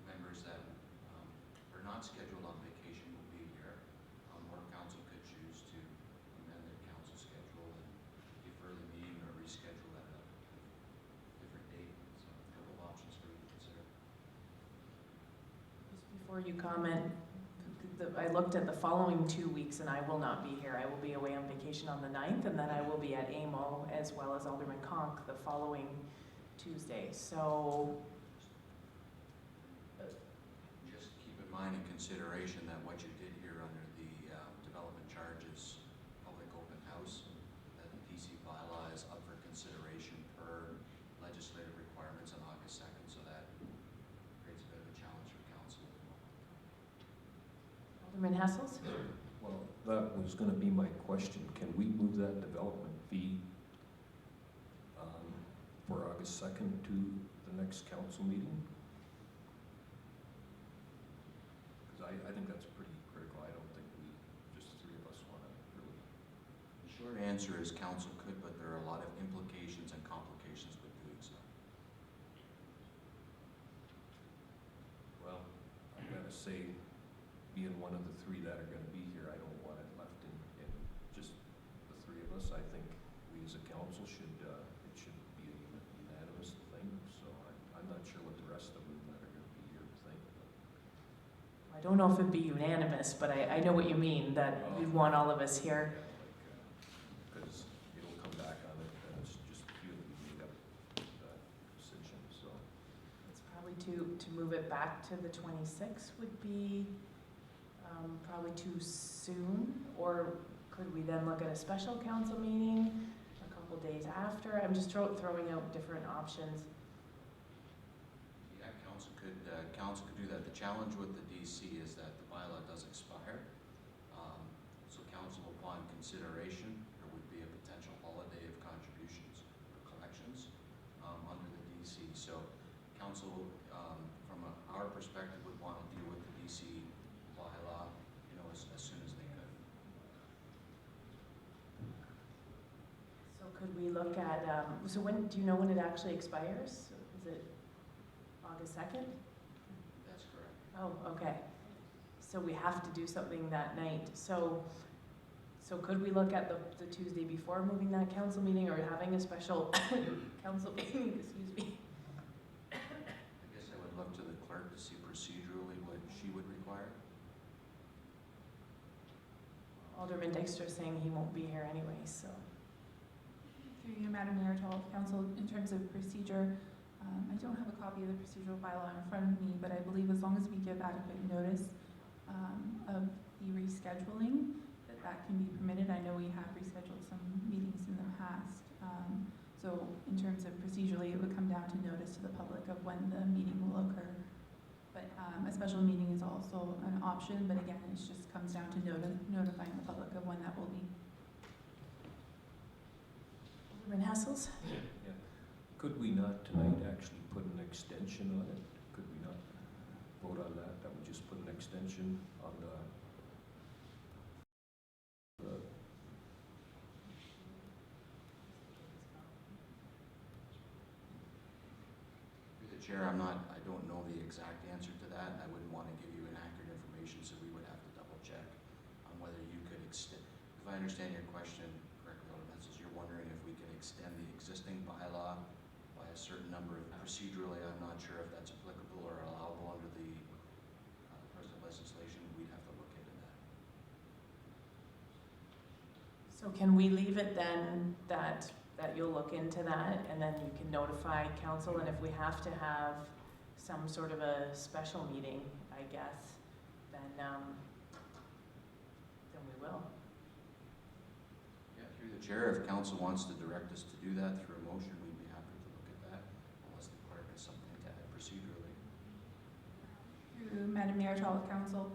members that are not scheduled on vacation will be here. Or council could choose to amend their council schedule and defer the meeting or reschedule at a different date. So a couple of options for you to consider. Just before you comment, I looked at the following 2 weeks and I will not be here. I will be away on vacation on the 9th and then I will be at AMO as well as Alderman Conk the following Tuesday. So Just keep in mind in consideration that what you did here under the development charges public open house, that the DC bylaw is up for consideration per legislative requirements on August 2nd, so that creates a bit of a challenge for council. Alderman Hessels? Well, that was gonna be my question. Can we move that development fee for August 2nd to the next council meeting? Because I think that's pretty critical. I don't think just the 3 of us wanna really. The short answer is council could, but there are a lot of implications and complications with doing so. Well, I'm gonna say, being one of the 3 that are gonna be here, I don't want it left in just the 3 of us. I think we as a council should, it should be a unanimous thing, so I'm not sure what the rest of them that are gonna be here think. I don't know if it'd be unanimous, but I know what you mean, that we'd want all of us here. Because it'll come back on it, and it's just really made up decision, so. It's probably to move it back to the 26th would be probably too soon, or could we then look at a special council meeting a couple days after? I'm just throwing out different options. Yeah, council could do that. The challenge with the DC is that the bylaw does expire. So council upon consideration, there would be a potential holiday of contributions or collections under the DC. So council, from our perspective, would want to deal with the DC bylaw, as soon as they could. So could we look at, so when, do you know when it actually expires? Is it August 2nd? That's correct. Oh, okay. So we have to do something that night. So could we look at the Tuesday before moving that council meeting, or having a special council meeting, excuse me? I guess I would look to the clerk to see procedurally what she would require. Alderman Dexter saying he won't be here anyway, so. Through you, Madam Mayor, to all of council, in terms of procedure, I don't have a copy of the procedural bylaw in front of me, but I believe as long as we give adequate notice of the rescheduling, that can be permitted. I know we have rescheduled some meetings in the past. So in terms of procedurally, it would come down to notice to the public of when the meeting will occur. But a special meeting is also an option, but again, it just comes down to notifying the public of when that will be. Alderman Hessels? Yeah. Could we not tonight actually put an extension on it? Could we not vote on that? That would just put an extension on the Through the chair, I don't know the exact answer to that, and I wouldn't want to give you inaccurate information, so we would have to double check on whether you could extend. If I understand your question correctly, Alderman Hessels, you're wondering if we can extend the existing bylaw by a certain number of, procedurally, I'm not sure if that's applicable or allowable under the present legislation. We'd have to look into that. So can we leave it then that you'll look into that, and then you can notify council, and if we have to have some sort of a special meeting, I guess, then we will. Yeah, through the chair, if council wants to direct us to do that through a motion, we'd be happy to look at that, unless the clerk has something to add procedurally. Through Madam Mayor, to all of council,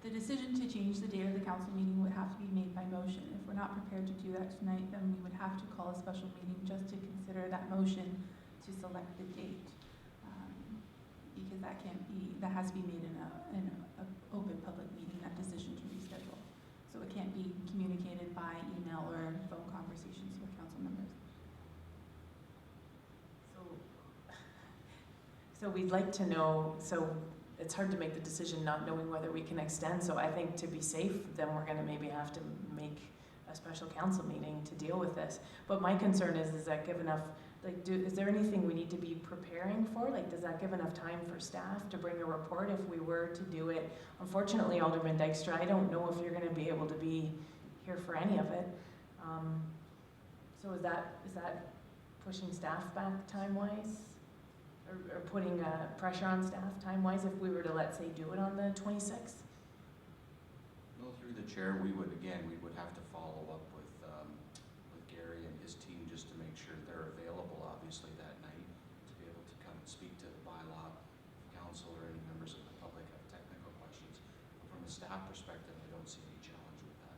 the decision to change the date of the council meeting would have to be made by motion. If we're not prepared to do that tonight, then we would have to call a special meeting just to consider that motion to select the date. Because that has to be made in an open public meeting, that decision to reschedule. So it can't be communicated by email or phone conversations with council members. So we'd like to know, so it's hard to make the decision not knowing whether we can extend, so I think to be safe, then we're gonna maybe have to make a special council meeting to deal with this. But my concern is that give enough, like, is there anything we need to be preparing for? Like, does that give enough time for staff to bring a report if we were to do it? Unfortunately, Alderman Dykstra, I don't know if you're gonna be able to be here for any of it. So is that pushing staff back time-wise? Or putting pressure on staff time-wise if we were to, let's say, do it on the 26th? No, through the chair, we would have to follow up with Gary and his team just to make sure they're available, obviously, that night, to be able to come and speak to the bylaw council or any members of the public have technical questions. But from a staff perspective, I don't see any challenge with that.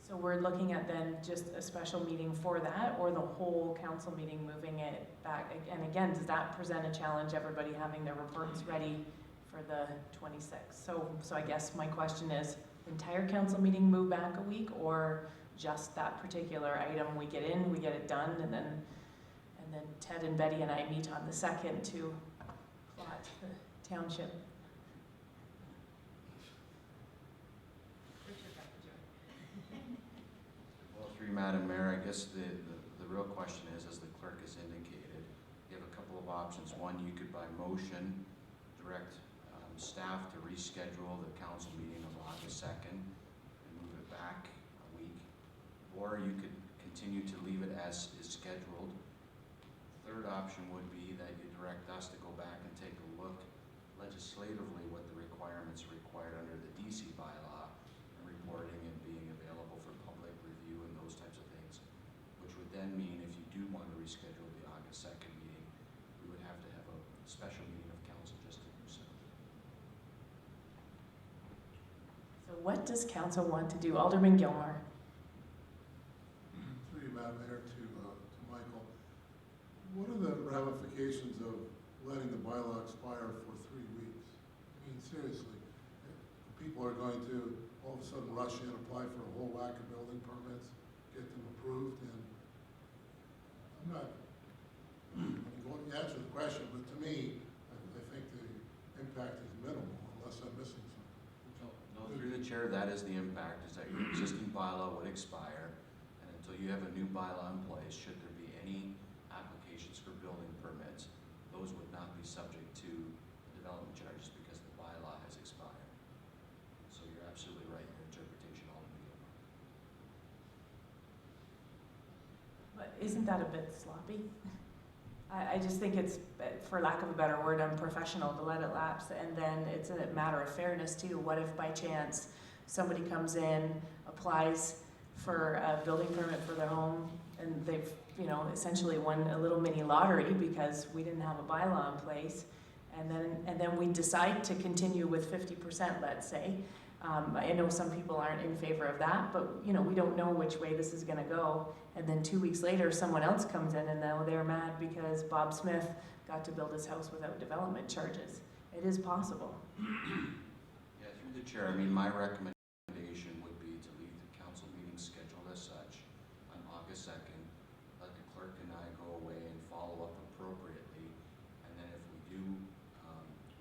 So we're looking at then just a special meeting for that, or the whole council meeting moving it back? And again, does that present a challenge, everybody having their reports ready for the 26th? So I guess my question is, entire council meeting move back a week, or just that particular item we get in, we get it done, and then Ted and Betty and I meet on the 2nd to plot the township? Well, through Madam Mayor, I guess the real question is, as the clerk has indicated, you have a couple of options. One, you could by motion direct staff to reschedule the council meeting of August 2nd and move it back a week. Or you could continue to leave it as is scheduled. Third option would be that you direct us to go back and take a look legislatively what the requirements required under the DC bylaw and reporting and being available for public review and those types of things, which would then mean if you do want to reschedule the August 2nd meeting, we would have to have a special meeting of council just to do so. So what does council want to do? Alderman Gilmore. Through you, Madam Mayor, to Michael. What are the ramifications of letting the bylaw expire for 3 weeks? I mean, seriously, people are going to all of a sudden rush in, apply for a whole whack of building permits, get them approved, and I'm not going to answer the question, but to me, I think the impact is minimal unless I'm missing something. No, through the chair, that is the impact, is that your existing bylaw would expire, and until you have a new bylaw in place, should there be any applications for building permits, those would not be subject to development charges because the bylaw has expired. So you're absolutely right in your interpretation, Alderman Gilmore. But isn't that a bit sloppy? I just think it's, for lack of a better word, unprofessional to let it lapse, and then it's a matter of fairness too. What if by chance somebody comes in, applies for a building permit for their home, and they've, essentially won a little mini lottery because we didn't have a bylaw in place, and then we decide to continue with 50%, let's say. I know some people aren't in favor of that, but we don't know which way this is going to go. And then 2 weeks later, someone else comes in and now they're mad because Bob Smith got to build his house without development charges. It is possible. Yeah, through the chair, my recommendation would be to leave the council meeting scheduled as such on August 2nd. Let the clerk and I go away and follow up appropriately. And then if we do,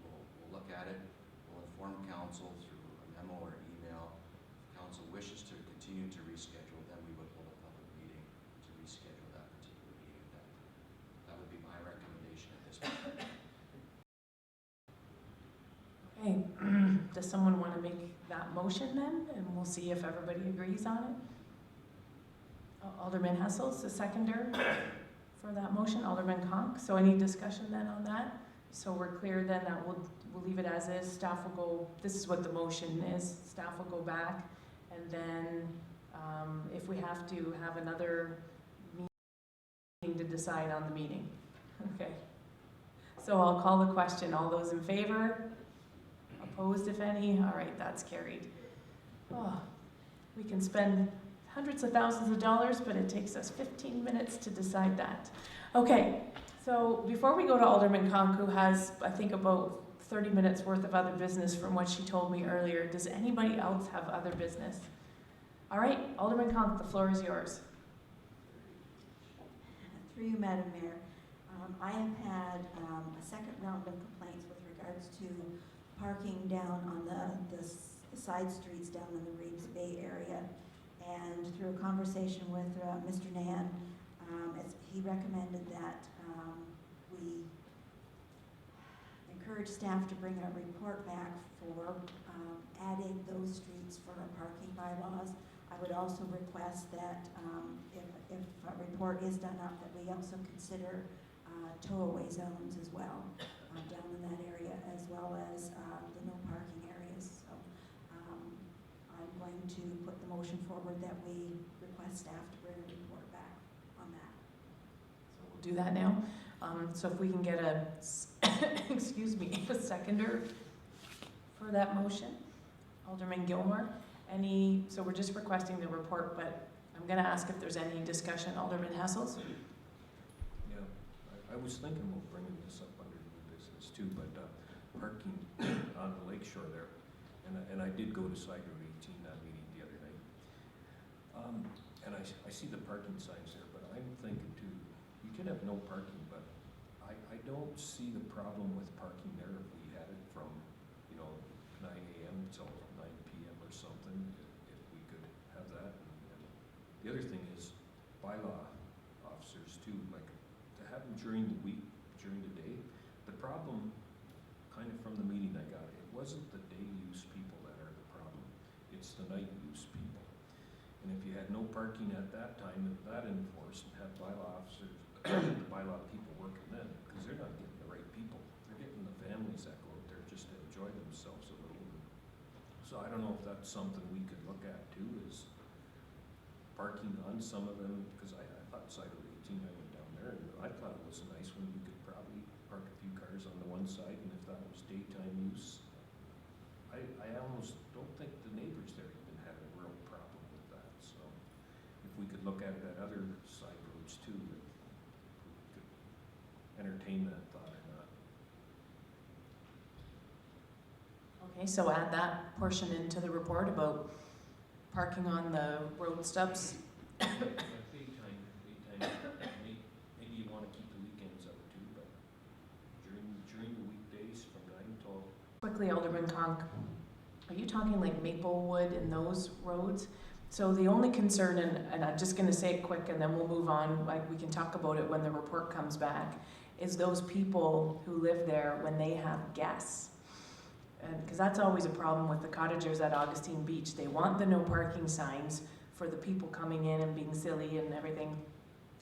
we'll look at it. We'll inform council through a memo or email. If council wishes to continue to reschedule, then we would hold a public meeting to reschedule that particular meeting. That would be my recommendation at this point. Okay, does someone want to make that motion then? And we'll see if everybody agrees on it. Alderman Hessel's the seconder for that motion, Alderman Conk. So any discussion then on that? So we're clear then that we'll leave it as is, staff will go, this is what the motion is, staff will go back, and then, if we have to have another meeting to decide on the meeting. Okay. So I'll call the question, all those in favor? Opposed, if any? All right, that's carried. Oh, we can spend hundreds of thousands of dollars, but it takes us 15 minutes to decide that. Okay, so before we go to Alderman Conk, who has, I think, about 30 minutes worth of other business from what she told me earlier, does anybody else have other business? All right, Alderman Conk, the floor is yours. Through you, Madam Mayor. I have had a second round of complaints with regards to parking down on the side streets down in the Reeves Bay area. And through a conversation with Mr. Nan, he recommended that we encourage staff to bring a report back for adding those streets for our parking bylaws. I would also request that if a report is done up, that we also consider tow-away zones as well down in that area, as well as the no parking areas. So I'm going to put the motion forward that we request staff to bring a report back on that. So we'll do that now. So if we can get a, excuse me, a seconder for that motion. Alderman Gilmore, so we're just requesting the report, but I'm gonna ask if there's any discussion. Alderman Hessels? Yeah, I was thinking about bringing this up under new business too, but parking on the lake shore there, and I did go to Side Road 18, that meeting the other night. And I see the parking signs there, but I'm thinking too, you can have no parking, but I don't see the problem with parking there if we had it from, 9 a.m. till 9 p.m. or something, if we could have that. And the other thing is bylaw officers too, like to have them during the week, during the day. The problem, kind of from the meeting I got, it wasn't the day use people that are the problem, it's the night use people. And if you had no parking at that time, if that enforced, and had bylaw officers, the bylaw people working then, because they're not getting the right people, they're getting the families that go out there just to enjoy themselves a little. So I don't know if that's something we could look at too, is parking on some of them, because I thought Side Road 18, I went down there, and I thought it was a nice one. You could probably park a few cars on the one side, and if that was daytime use, I almost don't think the neighbors there even had a real problem with that. So if we could look at it at other side roads too, if we could entertain that thought or not. Okay, so add that portion into the report about parking on the road stubs. Daytime, maybe you want to keep the weekends up too, but during the weekdays from 9 till. Quickly, Alderman Conk, are you talking like Maplewood and those roads? So the only concern, and I'm just gonna say it quick and then we'll move on, like we can talk about it when the report comes back, is those people who live there when they have guests. And because that's always a problem with the cottagers at Augustine Beach. They want the no parking signs for the people coming in and being silly and everything.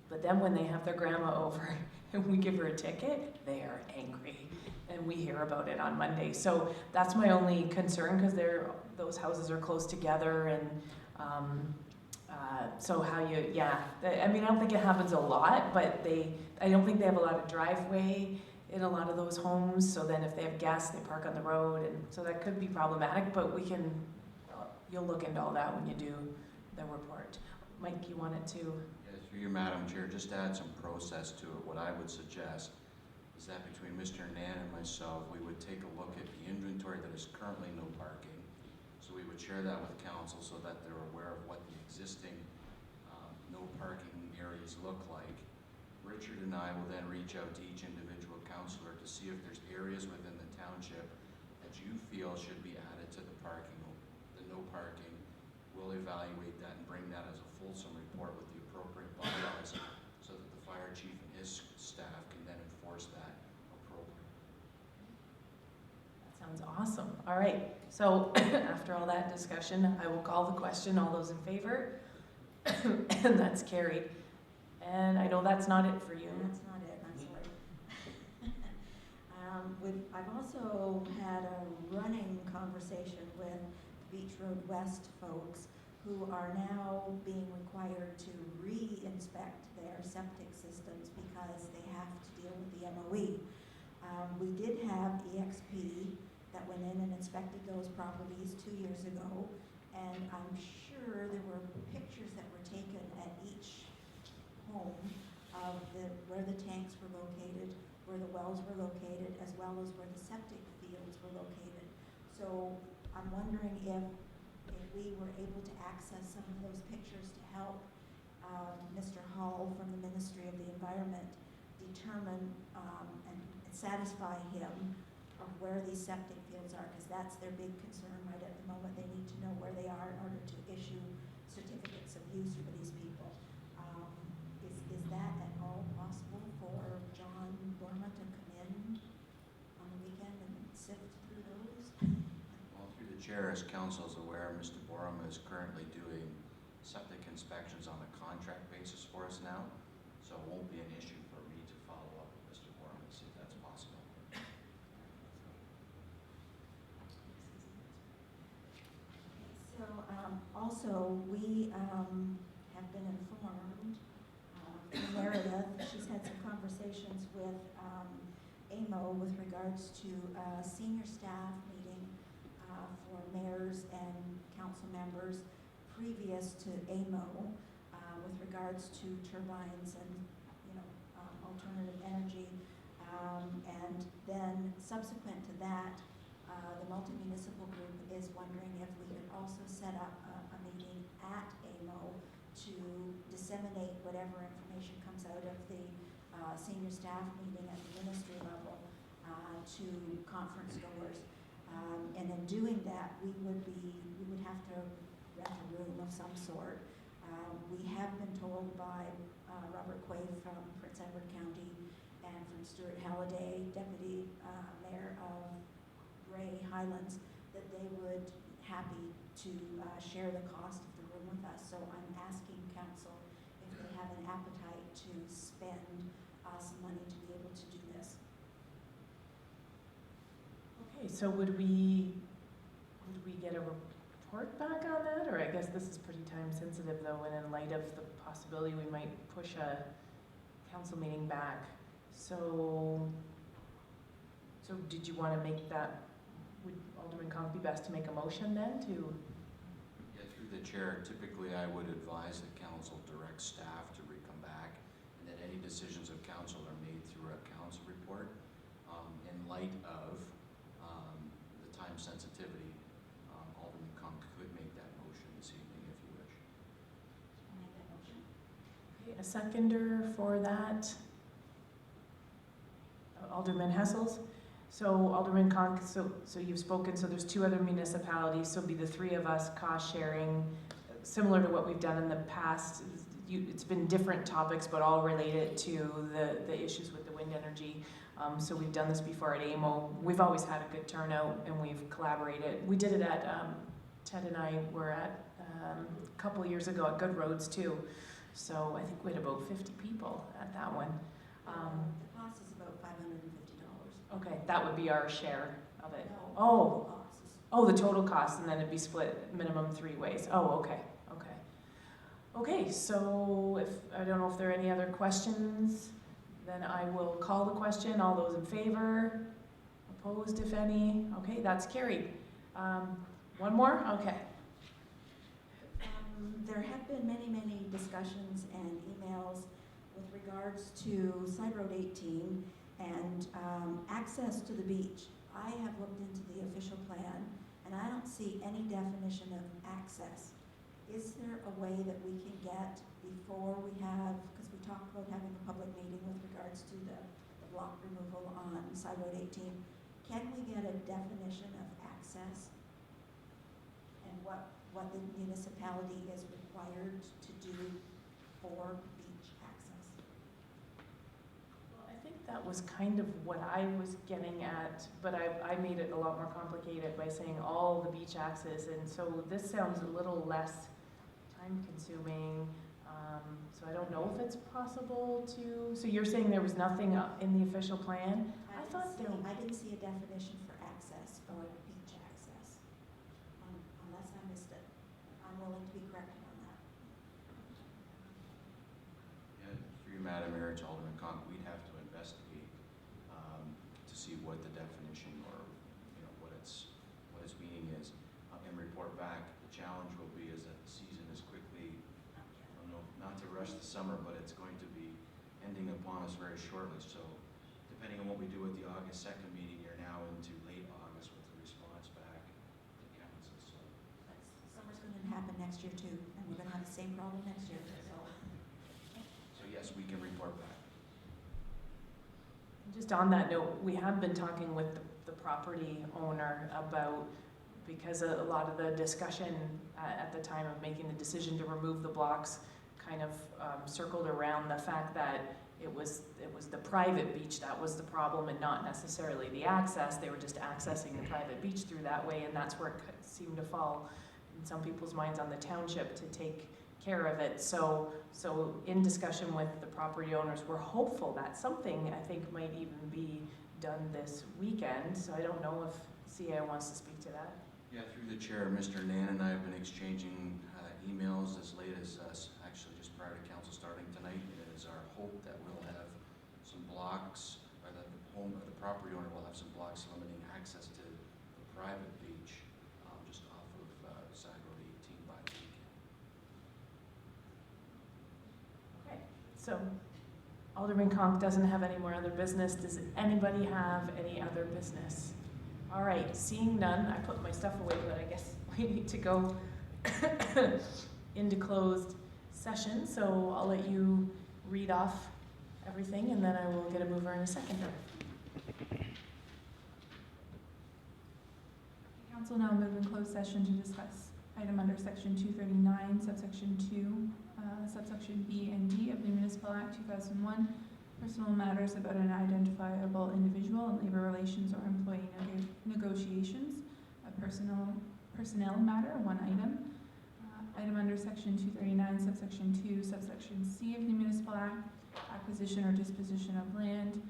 But then when they have their grandma over and we give her a ticket, they are angry. And we hear about it on Monday. So that's my only concern, because those houses are close together, and so how you, I mean, I don't think it happens a lot, but I don't think they have a lot of driveway in a lot of those homes. So then if they have guests, they park on the road, and so that could be problematic, but you'll look into all that when you do the report. Mike, you wanted to? Yeah, through you, Madam Chair, just to add some process to it, what I would suggest is that between Mr. Nan and myself, we would take a look at the inventory that is currently no parking. So we would share that with council so that they're aware of what the existing no parking areas look like. Richard and I will then reach out to each individual councillor to see if there's areas within the township that you feel should be added to the no parking. We'll evaluate that and bring that as a fulsome report with the appropriate bylaws so that the fire chief and his staff can then enforce that appropriately. That sounds awesome. All right, so after all that discussion, I will call the question. All those in favor? And that's carried. And I know that's not it for you. That's not it, I'm sorry. I've also had a running conversation with Beach Road West folks who are now being required to re-inspect their septic systems because they have to deal with the MOE. We did have EXP that went in and inspected those properties 2 years ago, and I'm sure there were pictures that were taken at each home of where the tanks were located, where the wells were located, as well as where the septic fields were located. So I'm wondering if we were able to access some of those pictures to help Mr. Hall from the Ministry of the Environment determine and satisfy him of where these septic fields are, because that's their big concern right at the moment. They need to know where they are in order to issue certificates of use for these people. Is that at all possible for John Borma to come in on the weekend and sift through those? Well, through the chair, as council is aware, Mr. Borum is currently doing septic inspections on a contract basis for us now, so it won't be an issue for me to follow up with Mr. Borum and see if that's possible. So also, we have been informed, Meredith, she's had some conversations with AMO with regards to a senior staff meeting for mayors and council members previous to AMO with regards to turbines and alternative energy. And then subsequent to that, the multi-municipal group is wondering if we could also set up a meeting at AMO to disseminate whatever information comes out of the senior staff meeting at the ministry level to conference goers. And in doing that, we would have to rent a room of some sort. We have been told by Robert Quaid from Prince Edward County and from Stuart Halliday, Deputy Mayor of Bray Highlands, that they would happy to share the cost of the room with us. So I'm asking council if they have an appetite to spend some money to be able to do this. Okay, so would we get a report back on that? Or I guess this is pretty time sensitive though, and in light of the possibility we might push a council meeting back. So did you want to make that, would Alderman Conk be best to make a motion then to? Yeah, through the chair, typically I would advise that council direct staff to come back, and that any decisions of council are made through a council report. In light of the time sensitivity, Alderman Conk could make that motion this evening if you wish. I'll make that motion. Okay, a seconder for that? Alderman Hessels. So Alderman Conk, so you've spoken, so there's 2 other municipalities, so it'll be the 3 of us cost sharing, similar to what we've done in the past. It's been different topics, but all related to the issues with the wind energy. So we've done this before at AMO. We've always had a good turnout and we've collaborated. We did it at, Ted and I were at a couple years ago at Good Roads too. So I think we had about 50 people at that one. The cost is about $550. Okay, that would be our share of it. No, Oh, costs. oh, the total cost, and then it'd be split minimum 3 ways. Oh, okay, okay. Okay, so I don't know if there are any other questions, then I will call the question. All those in favor? Opposed, if any? Okay, that's carried. One more? Okay. There have been many discussions and emails with regards to Side Road 18 and access to the beach. I have looked into the official plan and I don't see any definition of access. Is there a way that we can get before we have, because we talked about having a public meeting with regards to the block removal on Side Road 18, can we get a definition of access and what the municipality is required to do for beach access? Well, I think that was kind of what I was getting at, but I made it a lot more complicated by saying all the beach access, and so this sounds a little less time consuming. So I don't know if it's possible to, so you're saying there was nothing in the official plan? I thought there. I didn't see a definition for access, or beach access, unless I missed it. I'm willing to be corrected on that. Yeah, through you, Madam Mayor, to Alderman Conk, we'd have to investigate to see what the definition or, you know, what its meaning is, and report back. The challenge will be is that the season is quickly, I don't know, not to rush the summer, but it's going to be ending upon us very shortly. So depending on what we do with the August 2nd meeting, you're now into late August with the response back to council. So But summer's going to happen next year too, and we're going to have the same problem next year, so yes, we can report back. Just on that note, we have been talking with the property owner about, because a lot of the discussion at the time of making the decision to remove the blocks kind of circled around the fact that it was the private beach that was the problem and not necessarily the access. They were just accessing the private beach through that way, and that's where it seemed to fall in some people's minds on the township to take care of it. So in discussion with the property owners, we're hopeful that something, I think, might even be done this weekend. So I don't know if CA wants to speak to that. Yeah, through the chair, Mr. Nan and I have been exchanging emails as late as actually just prior to council starting tonight. It is our hope that we'll have some blocks, or that the property owner will have some blocks limiting access to the private beach just off of Side Road 18 by the weekend. Okay, so Alderman Conk doesn't have any more other business. Does anybody have any other business? All right, seeing none, I put my stuff away, but I guess we need to go into closed session. So I'll let you read off everything, and then I will get a mover and a seconder. Council now move in closed session to discuss item under section 239, subsection 2, subsection B and D of the Municipal Act 2001, personal matters about an identifiable individual and labor relations or employee negotiations, a personnel matter, one item. Item under section 239, subsection 2, subsection C of the Municipal Act, acquisition or disposition of land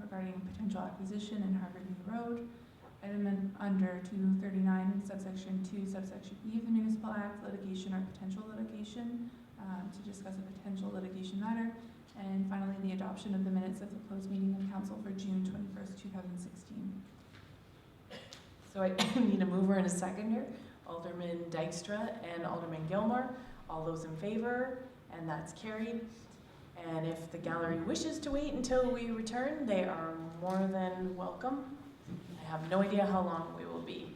regarding potential acquisition in Harvardview Road. Item under 239, subsection 2, subsection E of the Municipal Act, litigation or potential litigation, to discuss a potential litigation matter. And finally, the adoption of the minutes of the closed meeting of council for June 21st, 2016. So I need a mover and a seconder. Alderman Dykstra and Alderman Gilmore. All those in favor, and that's carried. And if the gallery wishes to wait until we return, they are more than welcome. I have no idea how long we will be.